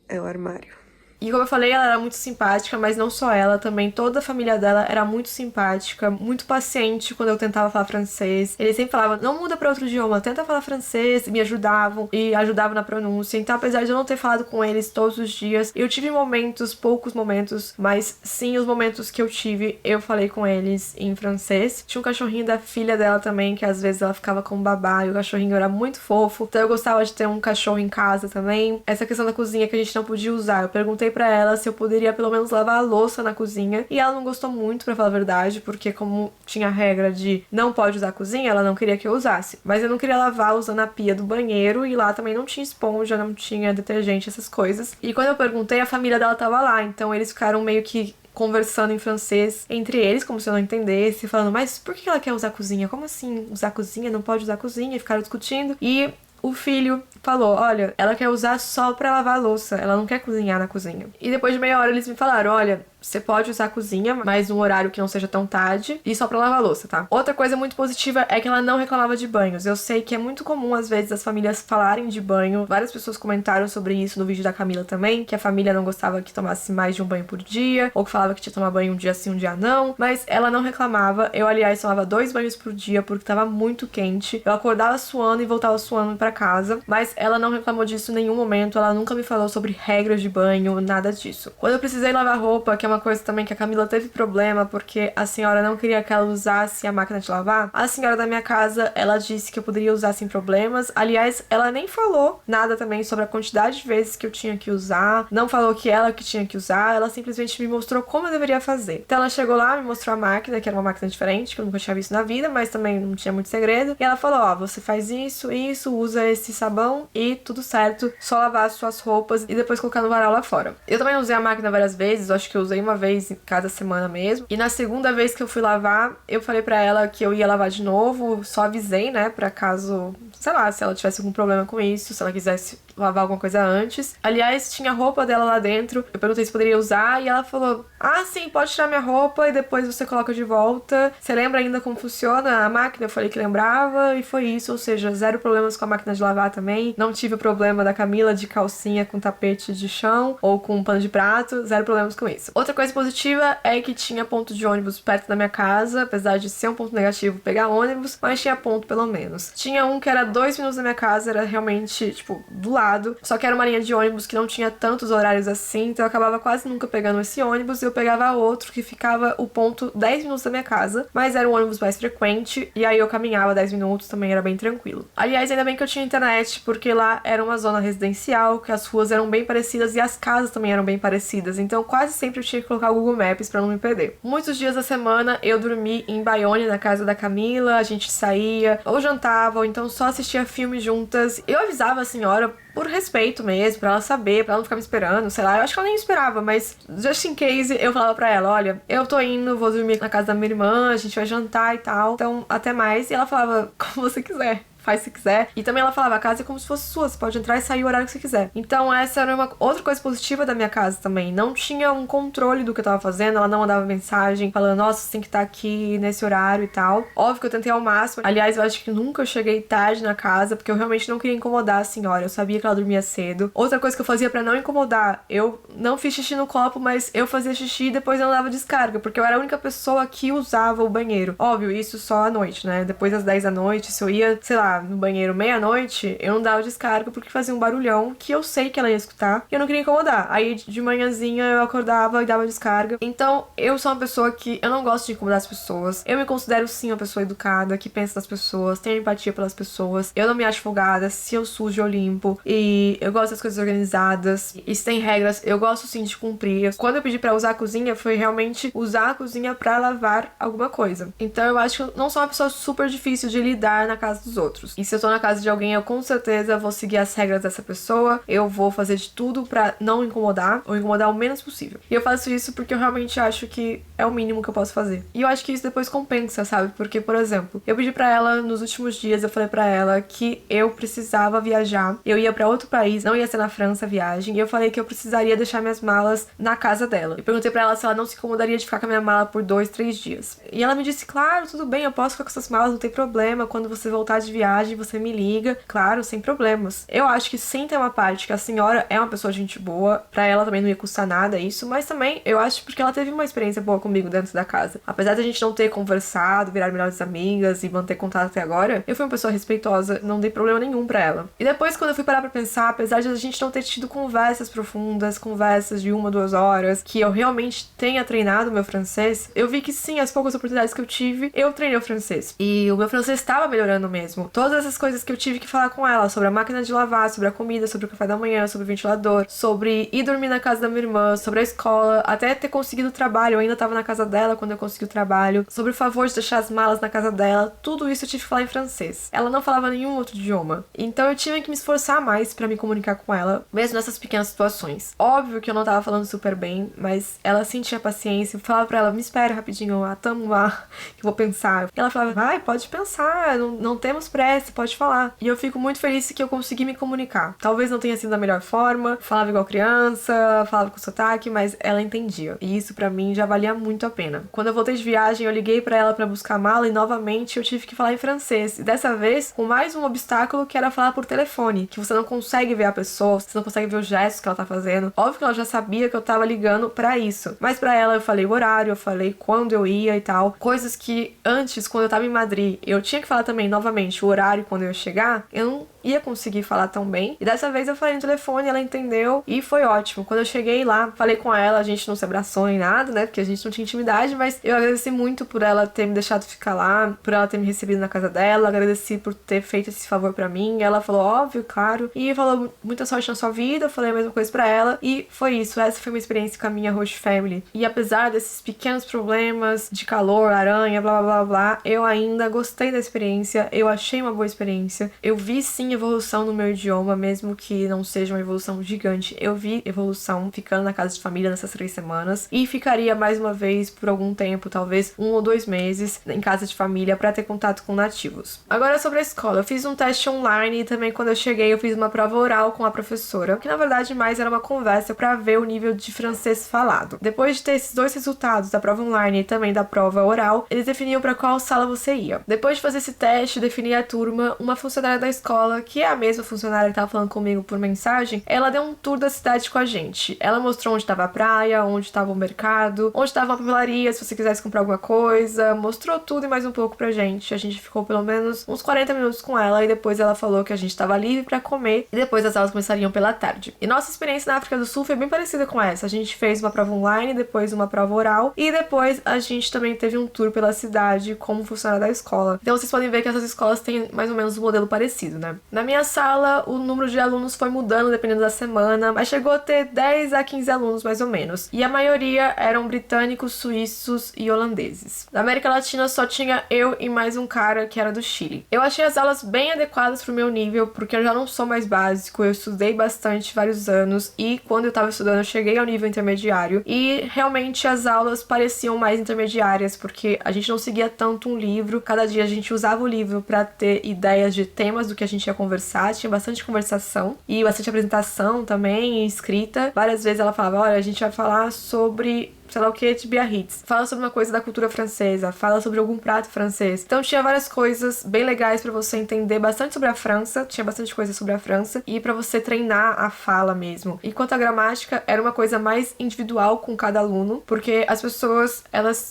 é o armário. E como eu falei, ela era muito simpática, mas não só ela, também toda a família dela era muito simpática, muito paciente quando eu tentava falar francês. Eles sempre falavam, não muda pra outro idioma, tenta falar francês, me ajudavam e ajudavam na pronúncia. Então, apesar de eu não ter falado com eles todos os dias, eu tive momentos, poucos momentos, mas sim, os momentos que eu tive, eu falei com eles em francês. Tinha um cachorrinho da filha dela também, que às vezes ela ficava com um babá e o cachorrinho era muito fofo. Então eu gostava de ter um cachorro em casa também. Essa questão da cozinha que a gente não podia usar, eu perguntei pra ela se eu poderia pelo menos lavar a louça na cozinha, e ela não gostou muito, pra falar a verdade, porque como tinha a regra de não pode usar a cozinha, ela não queria que eu usasse. Mas eu não queria lavar usando a pia do banheiro, e lá também não tinha esponja, não tinha detergente, essas coisas. E quando eu perguntei, a família dela tava lá, então eles ficaram meio que conversando em francês entre eles, como se eu não entendesse, falando, mas por que ela quer usar a cozinha? Como assim usar a cozinha? Não pode usar a cozinha? E ficaram discutindo. E o filho falou, olha, ela quer usar só pra lavar a louça, ela não quer cozinhar na cozinha. E depois de meia hora eles me falaram, olha, você pode usar a cozinha, mas um horário que não seja tão tarde, e só pra lavar a louça, tá? Outra coisa muito positiva é que ela não reclamava de banhos. Eu sei que é muito comum, às vezes, as famílias falarem de banho. Várias pessoas comentaram sobre isso no vídeo da Camila também, que a família não gostava que tomasse mais de um banho por dia, ou que falava que tinha que tomar banho um dia sim, um dia não. Mas ela não reclamava. Eu, aliás, tomava 2 banhos por dia, porque tava muito quente. Eu acordava suando e voltava suando pra casa, mas ela não reclamou disso em nenhum momento. Ela nunca me falou sobre regras de banho, nada disso. Quando eu precisei lavar roupa, que é uma coisa também que a Camila teve problema, porque a senhora não queria que ela usasse a máquina de lavar, a senhora da minha casa, ela disse que eu poderia usar sem problemas. Aliás, ela nem falou nada também sobre a quantidade de vezes que eu tinha que usar, não falou que ela que tinha que usar, ela simplesmente me mostrou como eu deveria fazer. Então ela chegou lá, me mostrou a máquina, que era uma máquina diferente, que eu nunca tinha visto na vida, mas também não tinha muito segredo, e ela falou, ó, você faz isso, usa esse sabão e tudo certo, só lavar as suas roupas e depois colocar no varal lá fora. Eu também usei a máquina várias vezes, acho que eu usei uma vez em cada semana mesmo, e na segunda vez que eu fui lavar, eu falei pra ela que eu ia lavar de novo, só avisei, né, pra caso, sei lá, se ela tivesse algum problema com isso, se ela quisesse lavar alguma coisa antes. Aliás, tinha a roupa dela lá dentro, eu perguntei se poderia usar, e ela falou, ah, sim, pode tirar minha roupa e depois você coloca de volta. Você lembra ainda como funciona a máquina? Eu falei que lembrava, e foi isso, ou seja, zero problemas com a máquina de lavar também. Não tive o problema da Camila de calcinha com tapete de chão ou com pano de prato, zero problemas com isso. Outra coisa positiva é que tinha ponto de ônibus perto da minha casa, apesar de ser um ponto negativo pegar ônibus, mas tinha ponto pelo menos. Tinha um que era 2 minutos da minha casa, era realmente, tipo, do lado, só que era uma linha de ônibus que não tinha tantos horários assim, então eu acabava quase nunca pegando esse ônibus, e eu pegava outro que ficava o ponto 10 minutos da minha casa, mas era um ônibus mais frequente, e aí eu caminhava 10 minutos, também era bem tranquilo. Aliás, ainda bem que eu tinha internet, porque lá era uma zona residencial, que as ruas eram bem parecidas e as casas também eram bem parecidas, então quase sempre eu tinha que colocar o Google Maps pra não me perder. Muitos dias da semana eu dormi em Bayonne, na casa da Camila, a gente saía, ou jantava, ou então só assistia filme juntas. Eu avisava a senhora por respeito mesmo, pra ela saber, pra ela não ficar me esperando, sei lá. Eu acho que ela nem esperava, mas just in case, eu falava pra ela, olha, eu tô indo, vou dormir na casa da minha irmã, a gente vai jantar e tal, então até mais. E ela falava, como você quiser, faz se quiser. E também ela falava, a casa é como se fosse sua, você pode entrar e sair o horário que você quiser. Então essa era uma outra coisa positiva da minha casa também. Não tinha um controle do que eu tava fazendo, ela não mandava mensagem falando, nossa, você tem que estar aqui nesse horário e tal. Óbvio que eu tentei ao máximo. Aliás, eu acho que nunca eu cheguei tarde na casa, porque eu realmente não queria incomodar a senhora. Eu sabia que ela dormia cedo. Outra coisa que eu fazia pra não incomodar, eu não fiz xixi no copo, mas eu fazia xixi e depois eu não dava descarga, porque eu era a única pessoa que usava o banheiro. Óbvio, isso só à noite, né? Depois das 10 da noite, se eu ia, sei lá, no banheiro meia-noite, eu não dava descarga porque fazia um barulhão que eu sei que ela ia escutar e eu não queria incomodar. Aí de manhãzinha eu acordava e dava descarga. Então eu sou uma pessoa que eu não gosto de incomodar as pessoas. Eu me considero sim uma pessoa educada, que pensa nas pessoas, tem empatia pelas pessoas. Eu não me acho folgada, se eu sujo eu limpo, e eu gosto das coisas organizadas. E se tem regras, eu gosto sim de cumprir. Quando eu pedi pra usar a cozinha, foi realmente usar a cozinha pra lavar alguma coisa. Então eu acho que eu não sou uma pessoa super difícil de lidar na casa dos outros. E se eu tô na casa de alguém, eu com certeza vou seguir as regras dessa pessoa, eu vou fazer de tudo pra não incomodar, ou incomodar o menos possível. E eu faço isso porque eu realmente acho que é o mínimo que eu posso fazer. E eu acho que isso depois compensa, sabe? Porque, por exemplo, eu pedi pra ela, nos últimos dias, eu falei pra ela que eu precisava viajar, eu ia pra outro país, não ia ser na França a viagem, e eu falei que eu precisaria deixar minhas malas na casa dela. Eu perguntei pra ela se ela não se incomodaria de ficar com a minha mala por 2, 3 dias. E ela me disse, claro, tudo bem, eu posso ficar com essas malas, não tem problema, quando você voltar de viagem viagem, você me liga, claro, sem problemas. Eu acho que sim tem uma parte que a senhora é uma pessoa de gente boa, pra ela também não ia custar nada isso, mas também eu acho porque ela teve uma experiência boa comigo dentro da casa. Apesar de a gente não ter conversado, virar melhores amigas e manter contato até agora, eu fui uma pessoa respeitosa, não dei problema nenhum pra ela. E depois, quando eu fui parar pra pensar, apesar de a gente não ter tido conversas profundas, conversas de 1 ou 2 horas, que eu realmente tenha treinado o meu francês, eu vi que sim, as poucas oportunidades que eu tive, eu treinei o francês. E o meu francês estava melhorando mesmo. Todas essas coisas que eu tive que falar com ela, sobre a máquina de lavar, sobre a comida, sobre o café da manhã, sobre o ventilador, sobre ir dormir na casa da minha irmã, sobre a escola, até ter conseguido o trabalho, eu ainda tava na casa dela quando eu consegui o trabalho, sobre o favor de deixar as malas na casa dela, tudo isso eu tive que falar em francês. Ela não falava nenhum outro idioma. Então eu tive que me esforçar mais pra me comunicar com ela, mesmo nessas pequenas situações. Óbvio que eu não tava falando super bem, mas ela sentia paciência, eu falava pra ela, me espera rapidinho, tamo lá, que eu vou pensar. E ela falava, vai, pode pensar, não temos pressa, pode falar. E eu fico muito feliz que eu consegui me comunicar. Talvez não tenha sido da melhor forma, falava igual criança, falava com sotaque, mas ela entendia. E isso pra mim já valia muito a pena. Quando eu voltei de viagem, eu liguei pra ela pra buscar a mala e novamente eu tive que falar em francês. E dessa vez, com mais um obstáculo que era falar por telefone, que você não consegue ver a pessoa, você não consegue ver os gestos que ela tá fazendo. Óbvio que ela já sabia que eu tava ligando pra isso. Mas pra ela eu falei o horário, eu falei quando eu ia e tal. Coisas que antes, quando eu tava em Madrid, eu tinha que falar também novamente o horário quando eu ia chegar, eu não ia conseguir falar tão bem. E dessa vez eu falei no telefone, ela entendeu e foi ótimo. Quando eu cheguei lá, falei com ela, a gente não se abraçou nem nada, né? Porque a gente não tinha intimidade, mas eu agradeci muito por ela ter me deixado ficar lá, por ela ter me recebido na casa dela, agradeci por ter feito esse favor pra mim. Ela falou, óbvio, claro. E falou, muita sorte na sua vida, eu falei a mesma coisa pra ela. E foi isso, essa foi uma experiência com a minha host family. E apesar desses pequenos problemas de calor, aranha, blá blá blá blá, eu ainda gostei da experiência, eu achei uma boa experiência. Eu vi sim evolução no meu idioma, mesmo que não seja uma evolução gigante. Eu vi evolução ficando na casa de família nessas 3 semanas e ficaria mais uma vez por algum tempo, talvez 1 ou 2 meses em casa de família para ter contato com nativos. Agora sobre a escola, eu fiz um teste online e também quando eu cheguei eu fiz uma prova oral com a professora, que na verdade mais era uma conversa para ver o nível de francês falado. Depois de ter esses 2 resultados da prova online e também da prova oral, eles definiam para qual sala você ia. Depois de fazer esse teste, definir a turma, uma funcionária da escola, que é a mesma funcionária que tava falando comigo por mensagem, ela deu um tour da cidade com a gente. Ela mostrou onde tava a praia, onde tava o mercado, onde tava a papelaria, se você quisesse comprar alguma coisa, mostrou tudo e mais um pouco pra gente. A gente ficou pelo menos uns 40 minutos com ela e depois ela falou que a gente tava livre pra comer e depois as aulas começariam pela tarde. E nossa experiência na África do Sul foi bem parecida com essa. A gente fez uma prova online, depois uma prova oral e depois a gente também teve um tour pela cidade como funcionária da escola. Então vocês podem ver que essas escolas têm mais ou menos um modelo parecido, né? Na minha sala, o número de alunos foi mudando dependendo da semana, mas chegou a ter 10 a 15 alunos mais ou menos. E a maioria eram britânicos, suíços e holandeses. Na América Latina só tinha eu e mais um cara que era do Chile. Eu achei as aulas bem adequadas pro meu nível, porque eu já não sou mais básico, eu estudei bastante vários anos e quando eu tava estudando eu cheguei ao nível intermediário e realmente as aulas pareciam mais intermediárias, porque a gente não seguia tanto um livro, cada dia a gente usava o livro pra ter ideias de temas do que a gente ia conversar, tinha bastante conversação e bastante apresentação também, e escrita. Várias vezes ela falava, olha, a gente vai falar sobre sei lá o que, de Biarritz. Fala sobre uma coisa da cultura francesa, fala sobre algum prato francês. Então tinha várias coisas bem legais pra você entender bastante sobre a França, tinha bastante coisa sobre a França, e pra você treinar a fala mesmo. Enquanto a gramática era uma coisa mais individual com cada aluno, porque as pessoas,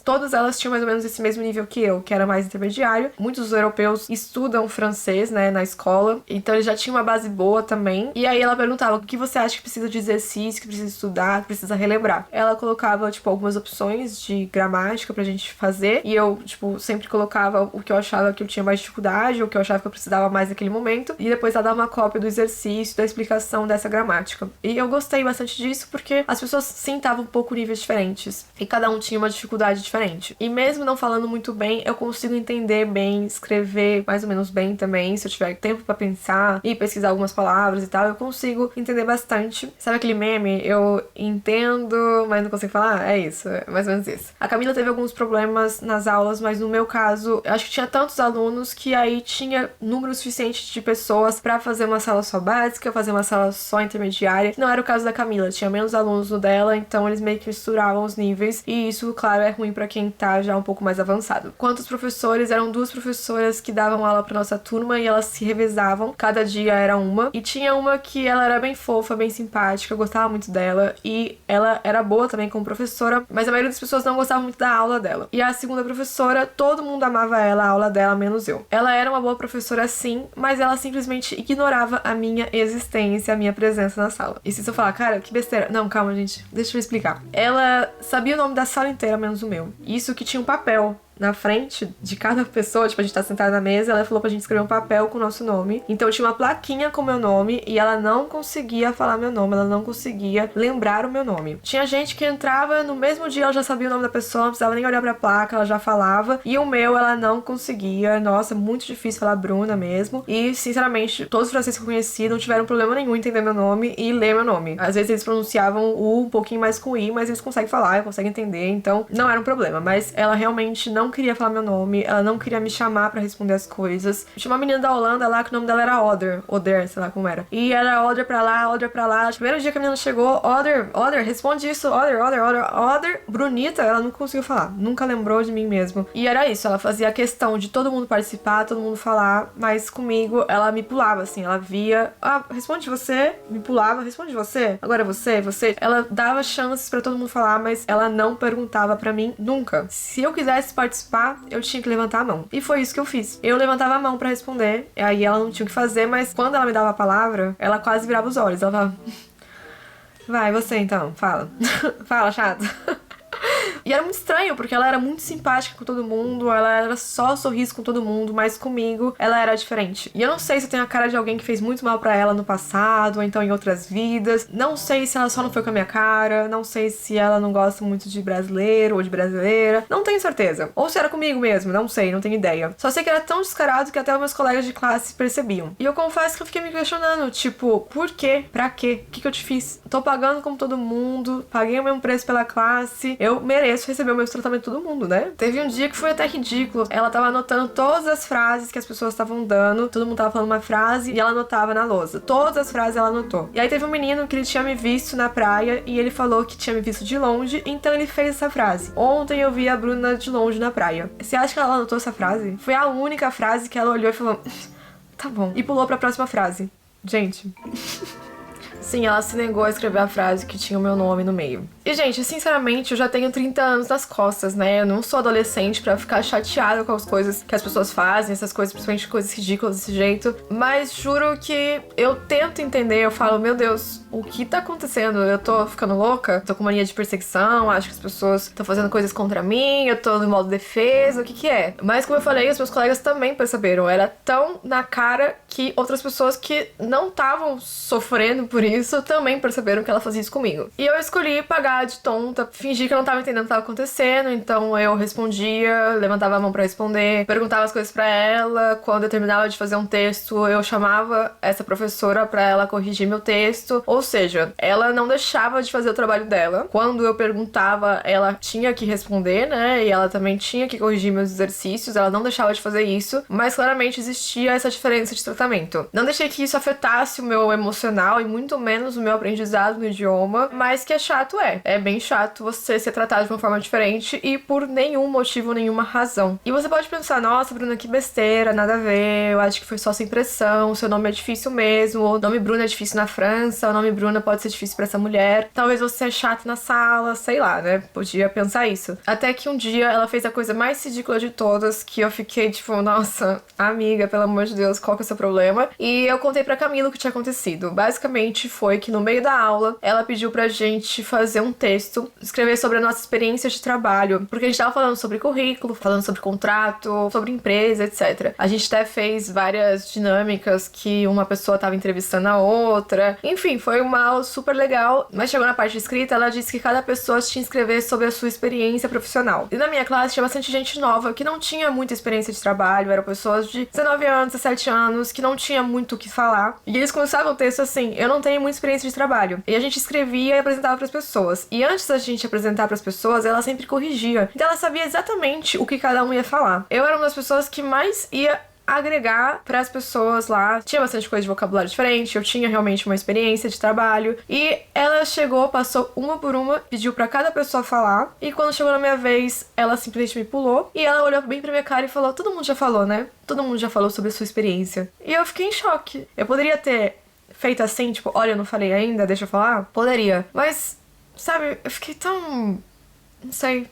todas elas tinham mais ou menos esse mesmo nível que eu, que era mais intermediário. Muitos europeus estudam francês, né, na escola, então eles já tinham uma base boa também. E aí ela perguntava, o que você acha que precisa de exercício, que precisa estudar, que precisa relembrar? Ela colocava, tipo, algumas opções de gramática pra gente fazer, e eu, tipo, sempre colocava o que eu achava que eu tinha mais dificuldade, ou o que eu achava que eu precisava mais naquele momento, e depois ela dava uma cópia do exercício, da explicação dessa gramática. E eu gostei bastante disso, porque as pessoas sim estavam um pouco níveis diferentes, e cada um tinha uma dificuldade diferente. E mesmo não falando muito bem, eu consigo entender bem, escrever mais ou menos bem também, se eu tiver tempo pra pensar e pesquisar algumas palavras e tal, eu consigo entender bastante. Sabe aquele meme? Eu entendo, mas não consigo falar? É isso, é mais ou menos isso. A Camila teve alguns problemas nas aulas, mas no meu caso, eu acho que tinha tantos alunos que aí tinha número suficiente de pessoas pra fazer uma sala só básica, fazer uma sala só intermediária. Não era o caso da Camila, tinha menos alunos no dela, então eles meio que misturavam os níveis, e isso, claro, é ruim pra quem tá já um pouco mais avançado. Quanto aos professores, eram 2 professoras que davam aula pra nossa turma e elas se revezavam, cada dia era uma, e tinha uma que ela era bem fofa, bem simpática, eu gostava muito dela, e ela era boa também como professora, mas a maioria das pessoas não gostava muito da aula dela. E a segunda professora, todo mundo amava ela, a aula dela, menos eu. Ela era uma boa professora sim, mas ela simplesmente ignorava a minha existência, a minha presença na sala. E se eu falar, cara, que besteira. Não, calma, gente, deixa eu explicar. Ela sabia o nome da sala inteira, menos o meu. Isso que tinha um papel na frente de cada pessoa, tipo, a gente tá sentada na mesa, ela falou pra gente escrever um papel com o nosso nome. Então tinha uma plaquinha com o meu nome e ela não conseguia falar meu nome, ela não conseguia lembrar o meu nome. Tinha gente que entrava, no mesmo dia ela já sabia o nome da pessoa, não precisava nem olhar pra placa, ela já falava. E o meu, ela não conseguia. Nossa, muito difícil falar Bruna mesmo. E, sinceramente, todos os franceses que eu conheci não tiveram problema nenhum em entender meu nome e ler meu nome. Às vezes eles pronunciavam o um pouquinho mais com I, mas eles conseguem falar, conseguem entender, então não era um problema. Mas ela realmente não queria falar meu nome, ela não queria me chamar pra responder as coisas. Tinha uma menina da Holanda lá que o nome dela era Oder, sei lá como era. E era Oder pra lá, Oder pra lá. No primeiro dia que a menina chegou, Oder, responde isso, Oder, Brunita, ela não conseguiu falar, nunca lembrou de mim mesmo. E era isso, ela fazia questão de todo mundo participar, todo mundo falar, mas comigo ela me pulava, assim, ela via, responde você, me pulava, responde você, agora você. Ela dava chances pra todo mundo falar, mas ela não perguntava pra mim nunca. Se eu quisesse participar, eu tinha que levantar a mão. E foi isso que eu fiz. Eu levantava a mão pra responder, aí ela não tinha o que fazer, mas quando ela me dava a palavra, ela quase virava os olhos. Ela falava, vai, você então, fala. Fala, chato. E era muito estranho, porque ela era muito simpática com todo mundo, ela era só sorriso com todo mundo, mas comigo ela era diferente. E eu não sei se eu tenho a cara de alguém que fez muito mal pra ela no passado, ou então em outras vidas. Não sei se ela só não foi com a minha cara, não sei se ela não gosta muito de brasileiro ou de brasileira. Não tenho certeza. Ou se era comigo mesmo, não sei, não tenho ideia. Só sei que era tão descarado que até os meus colegas de classe percebiam. E eu confesso que eu fiquei me questionando, tipo, por quê? Pra quê? O que eu te fiz? Tô pagando como todo mundo, paguei o mesmo preço pela classe, eu mereço receber o mesmo tratamento de todo mundo, né? Teve um dia que foi até ridículo. Ela tava anotando todas as frases que as pessoas estavam dando, todo mundo tava falando uma frase e ela anotava na lousa. Todas as frases ela anotou. E aí teve um menino que ele tinha me visto na praia e ele falou que tinha me visto de longe, então ele fez essa frase. Ontem eu vi a Bruna de longe na praia. Você acha que ela anotou essa frase? Foi a única frase que ela olhou e falou, tá bom. E pulou pra próxima frase. Gente... Sim, ela se negou a escrever a frase que tinha o meu nome no meio. E, gente, sinceramente, eu já tenho 30 anos nas costas, né? Eu não sou adolescente pra ficar chateada com as coisas que as pessoas fazem, essas coisas, principalmente coisas ridículas desse jeito. Mas juro que eu tento entender, eu falo, meu Deus, o que tá acontecendo? Eu tô ficando louca? Tô com mania de perseguição, acho que as pessoas estão fazendo coisas contra mim, eu tô no modo defesa, o que que é? Mas, como eu falei, os meus colegas também perceberam. Era tão na cara que outras pessoas que não estavam sofrendo por isso também perceberam que ela fazia isso comigo. E eu escolhi pagar de tonta, fingir que eu não tava entendendo o que tava acontecendo, então eu respondia, levantava a mão pra responder, perguntava as coisas pra ela. Quando eu terminava de fazer um texto, eu chamava essa professora pra ela corrigir meu texto, ou seja, ela não deixava de fazer o trabalho dela. Quando eu perguntava, ela tinha que responder, né, e ela também tinha que corrigir meus exercícios, ela não deixava de fazer isso, mas claramente existia essa diferença de tratamento. Não deixei que isso afetasse o meu emocional e muito menos o meu aprendizado no idioma, mas que é chato é bem chato você ser tratado de uma forma diferente e por nenhum motivo, nenhuma razão. E você pode pensar, nossa, Bruna, que besteira, nada a ver, eu acho que foi só sua impressão, seu nome é difícil mesmo, o nome Bruna é difícil na França, o nome Bruna pode ser difícil pra essa mulher, talvez você é chato na sala, sei lá, né? Podia pensar isso. Até que um dia ela fez a coisa mais ridícula de todas, que eu fiquei tipo, nossa, amiga, pelo amor de Deus, qual que é o seu problema? E eu contei pra Camila o que tinha acontecido. Basicamente foi que no meio da aula, ela pediu pra gente fazer um texto, escrever sobre a nossa experiência de trabalho, porque a gente tava falando sobre currículo, falando sobre contrato, sobre empresa, etc. A gente até fez várias dinâmicas que uma pessoa tava entrevistando a outra. Enfim, foi uma aula super legal, mas chegou na parte de escrita, ela disse que cada pessoa tinha que escrever sobre a sua experiência profissional. E na minha classe tinha bastante gente nova que não tinha muita experiência de trabalho, eram pessoas de 19 anos, 17 anos, que não tinha muito o que falar. E eles começavam o texto assim, eu não tenho muita experiência de trabalho. E a gente escrevia e apresentava pras pessoas. E antes da gente apresentar pras pessoas, ela sempre corrigia. Então ela sabia exatamente o que cada um ia falar. Eu era uma das pessoas que mais ia agregar para as pessoas lá. Tinha bastante coisa de vocabulário diferente, eu tinha realmente uma experiência de trabalho. E ela chegou, passou uma por uma, pediu para cada pessoa falar. E quando chegou na minha vez, ela simplesmente me pulou. E ela olhou bem pra minha cara e falou: todo mundo já falou, né? Todo mundo já falou sobre a sua experiência. E eu fiquei em choque. Eu poderia ter feito assim, tipo, olha, eu não falei ainda, deixa eu falar? Poderia. Mas, sabe, eu fiquei tão... não sei...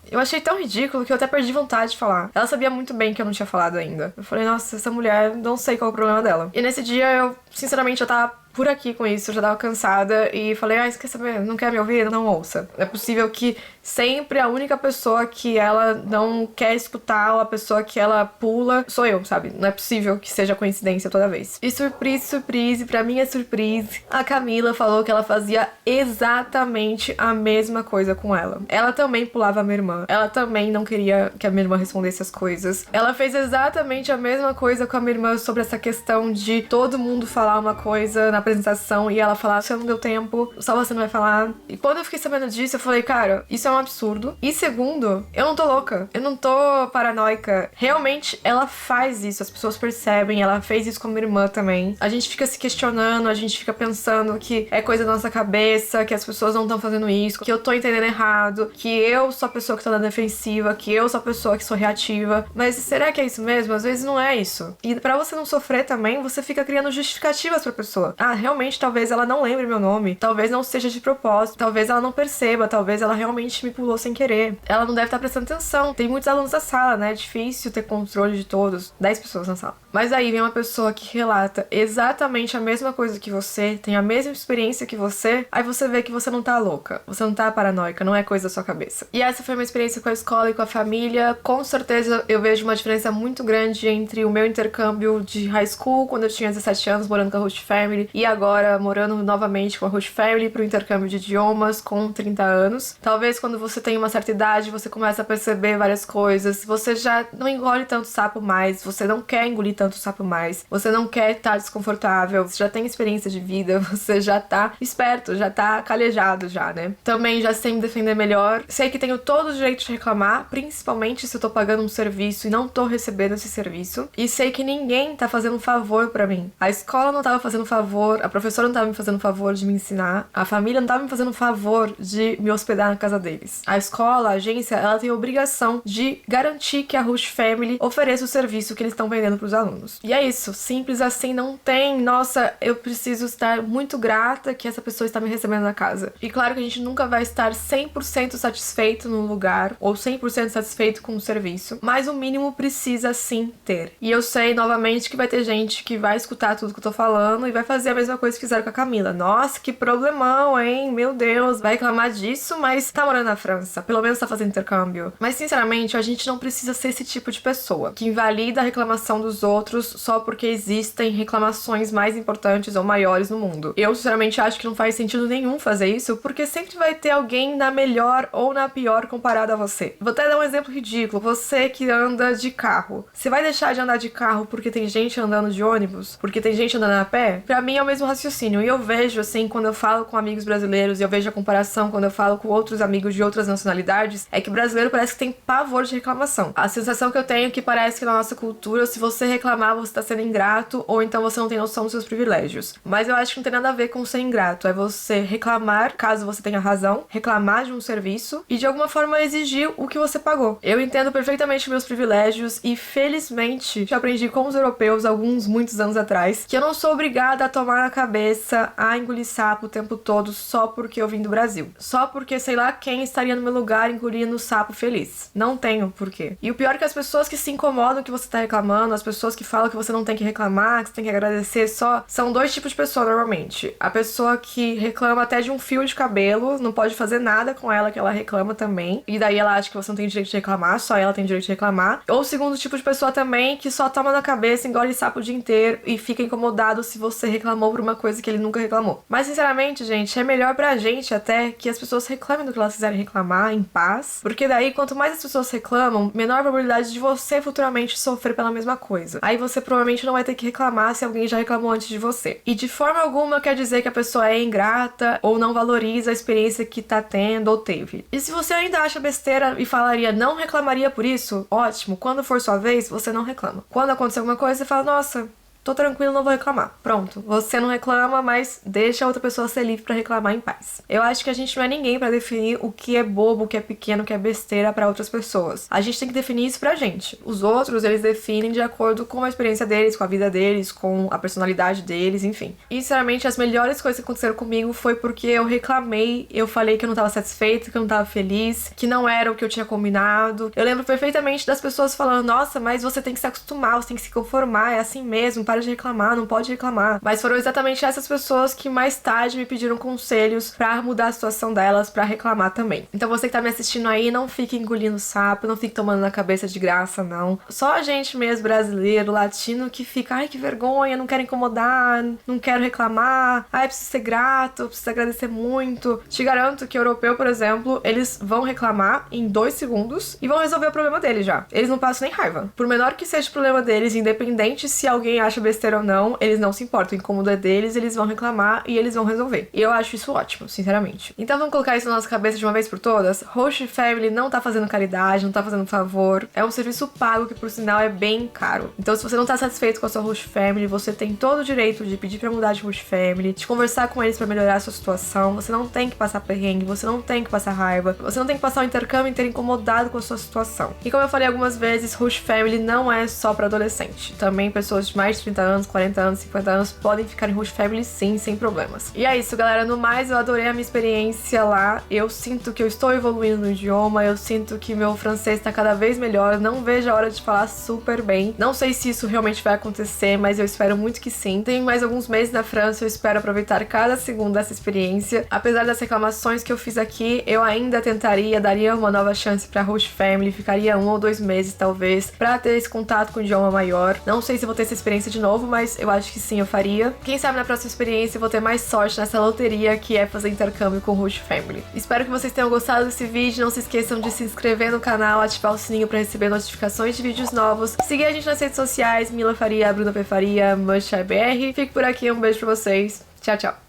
Eu achei tão ridículo que eu até perdi vontade de falar. Ela sabia muito bem que eu não tinha falado ainda. Eu falei, nossa, essa mulher, não sei qual é o problema dela. E nesse dia eu, sinceramente, já tava por aqui com isso, eu já tava cansada e falei, você quer saber? Não quer me ouvir? Não ouça. É possível que sempre a única pessoa que ela não quer escutar ou a pessoa que ela pula sou eu, sabe? Não é possível que seja coincidência toda vez. E surprise, pra minha surprise, a Camila falou que ela fazia exatamente a mesma coisa com ela. Ela também pulava a minha irmã. Ela também não queria que a minha irmã respondesse as coisas. Ela fez exatamente a mesma coisa com a minha irmã sobre essa questão de todo mundo falar uma coisa na apresentação e ela falar, você não deu tempo, só você não vai falar. E quando eu fiquei sabendo disso, eu falei, cara, isso é um absurdo. E segundo, eu não tô louca, eu não tô paranoica. Realmente, ela faz isso, as pessoas percebem, ela fez isso com a minha irmã também. A gente fica se questionando, a gente fica pensando que é coisa da nossa cabeça, que as pessoas não estão fazendo isso, que eu tô entendendo errado, que eu sou a pessoa que tá na defensiva, que eu sou a pessoa que sou reativa. Mas será que é isso mesmo? Às vezes não é isso. E pra você não sofrer também, você fica criando justificativas pra pessoa. Realmente, talvez ela não lembre meu nome, talvez não seja de propósito, talvez ela não perceba, talvez ela realmente me pulou sem querer. Ela não deve estar prestando atenção. Tem muitos alunos na sala, né? É difícil ter controle de todos. 10 pessoas na sala. Mas aí vem uma pessoa que relata exatamente a mesma coisa que você, tem a mesma experiência que você, aí você vê que você não tá louca, você não tá paranoica, não é coisa da sua cabeça. E essa foi uma experiência com a escola e com a família. Com certeza eu vejo uma diferença muito grande entre o meu intercâmbio de high school, quando eu tinha 17 anos, morando com a Host Family, e agora morando novamente com a Host Family pro intercâmbio de idiomas com 30 anos. Talvez quando você tem uma certa idade, você começa a perceber várias coisas, você já não engole tanto sapo mais, você não quer engolir tanto sapo mais, você não quer estar desconfortável, você já tem experiência de vida, você já tá esperto, já tá calejado já, né? Também já sei me defender melhor, sei que tenho todo o direito de reclamar, principalmente se eu tô pagando um serviço e não tô recebendo esse serviço, e sei que ninguém tá fazendo um favor pra mim. A escola não tava fazendo favor, a professora não tava me fazendo favor de me ensinar, a família não tava me fazendo favor de me hospedar na casa deles. A escola, a agência, ela tem a obrigação de garantir que a Host Family ofereça o serviço que eles estão vendendo pros alunos. E é isso, simples assim, não tem, nossa, eu preciso estar muito grata que essa pessoa está me recebendo na casa. E claro que a gente nunca vai estar 100% satisfeito no lugar, ou 100% satisfeito com o serviço, mas o mínimo precisa sim ter. E eu sei, novamente, que vai ter gente que vai escutar tudo que eu tô falando e vai fazer a mesma coisa que fizeram com a Camila. Nossa, que problemão, hein? Meu Deus, vai reclamar disso, mas tá morando na França, pelo menos tá fazendo intercâmbio. Mas, sinceramente, a gente não precisa ser esse tipo de pessoa que invalida a reclamação dos outros só porque existem reclamações mais importantes ou maiores no mundo. Eu, sinceramente, acho que não faz sentido nenhum fazer isso, porque sempre vai ter alguém na melhor ou na pior comparado a você. Vou até dar um exemplo ridículo. Você que anda de carro, você vai deixar de andar de carro porque tem gente andando de ônibus? Porque tem gente andando a pé? Pra mim é o mesmo raciocínio. E eu vejo, assim, quando eu falo com amigos brasileiros, e eu vejo a comparação quando eu falo com outros amigos de outras nacionalidades, é que o brasileiro parece que tem pavor de reclamação. A sensação que eu tenho é que parece que na nossa cultura, se você reclamar, você tá sendo ingrato, ou então você não tem noção dos seus privilégios. Mas eu acho que não tem nada a ver com ser ingrato. É você reclamar, caso você tenha razão, reclamar de um serviço e de alguma forma exigir o que você pagou. Eu entendo perfeitamente meus privilégios e felizmente já aprendi com os europeus muitos anos atrás que eu não sou obrigada a tomar na cabeça, a engolir sapo o tempo todo só porque eu vim do Brasil. Só porque sei lá quem estaria no meu lugar engolindo sapo feliz. Não tenho porquê. E o pior é que as pessoas que se incomodam que você tá reclamando, as pessoas que falam que você não tem que reclamar, que você tem que agradecer só, são dois tipos de pessoa normalmente. A pessoa que reclama até de um fio de cabelo, não pode fazer nada com ela que ela reclama também, e daí ela acha que você não tem direito de reclamar, só ela tem direito de reclamar. Ou o segundo tipo de pessoa também, que só toma na cabeça, engole sapo o dia inteiro e fica incomodado se você reclamou reclamou por uma coisa que ele nunca reclamou. Mas, sinceramente, gente, é melhor pra gente até que as pessoas reclamem do que elas quiserem reclamar em paz, porque daí, quanto mais as pessoas reclamam, menor a probabilidade de você futuramente sofrer pela mesma coisa. Aí você provavelmente não vai ter que reclamar se alguém já reclamou antes de você. E de forma alguma quer dizer que a pessoa é ingrata ou não valoriza a experiência que tá tendo ou teve. E se você ainda acha besteira e falaria não reclamaria por isso, ótimo, quando for sua vez, você não reclama. Quando acontecer alguma coisa, você fala, nossa, tô tranquilo, não vou reclamar. Pronto, você não reclama, mas deixa a outra pessoa ser livre pra reclamar em paz. Eu acho que a gente não é ninguém pra definir o que é bobo, o que é pequeno, o que é besteira pra outras pessoas. A gente tem que definir isso pra gente. Os outros, eles definem de acordo com a experiência deles, com a vida deles, com a personalidade deles, enfim. E, sinceramente, as melhores coisas que aconteceram comigo foi porque eu reclamei, eu falei que eu não tava satisfeita, que eu não tava feliz, que não era o que eu tinha combinado. Eu lembro perfeitamente das pessoas falando, nossa, mas você tem que se acostumar, você tem que se conformar, é assim mesmo, para de reclamar, não pode reclamar. Mas foram exatamente essas pessoas que mais tarde me pediram conselhos pra mudar a situação delas, pra reclamar também. Então você que tá me assistindo aí, não fique engolindo sapo, não fique tomando na cabeça de graça, não. Só a gente mesmo, brasileiro, latino, que fica, ai que vergonha, não quero incomodar, não quero reclamar, ai preciso ser grato, preciso agradecer muito. Te garanto que europeu, por exemplo, eles vão reclamar em 2 segundos e vão resolver o problema deles já. Eles não passam nem raiva. Por menor que seja o problema deles, independente se alguém acha besteira ou não, eles não se importam. O incômodo é deles, eles vão reclamar e eles vão resolver. E eu acho isso ótimo, sinceramente. Então vamos colocar isso na nossa cabeça de uma vez por todas. Host Family não tá fazendo caridade, não tá fazendo favor. É um serviço pago que, por sinal, é bem caro. Então se você não tá satisfeito com a sua Host Family, você tem todo o direito de pedir pra mudar de Host Family, de conversar com eles pra melhorar a sua situação. Você não tem que passar perrengue, você não tem que passar raiva, você não tem que passar o intercâmbio inteiro incomodado com a sua situação. E como eu falei algumas vezes, Host Family não é só pra adolescente. Também pessoas de mais de 30 anos, 40 anos, 50 anos podem ficar em Host Family sim, sem problemas. E é isso, galera. No mais, eu adorei a minha experiência lá. Eu sinto que eu estou evoluindo no idioma, eu sinto que meu francês tá cada vez melhor. Não vejo a hora de falar super bem. Não sei se isso realmente vai acontecer, mas eu espero muito que sim. Tenho mais alguns meses na França, eu espero aproveitar cada segundo dessa experiência. Apesar das reclamações que eu fiz aqui, eu ainda tentaria, daria uma nova chance pra Host Family, ficaria 1 ou 2 meses talvez, pra ter esse contato com o idioma maior. Não sei se vou ter essa experiência de novo, mas eu acho que sim, eu faria. Quem sabe na próxima experiência eu vou ter mais sorte nessa loteria que é fazer intercâmbio com Host Family. Espero que vocês tenham gostado desse vídeo. Não se esqueçam de se inscrever no canal, ativar o sininho pra receber notificações de vídeos novos. Seguir a gente nas redes sociais, Mila Faria, Bruna P. Faria, MushBR. Fico por aqui, um beijo pra vocês. Tchau, tchau.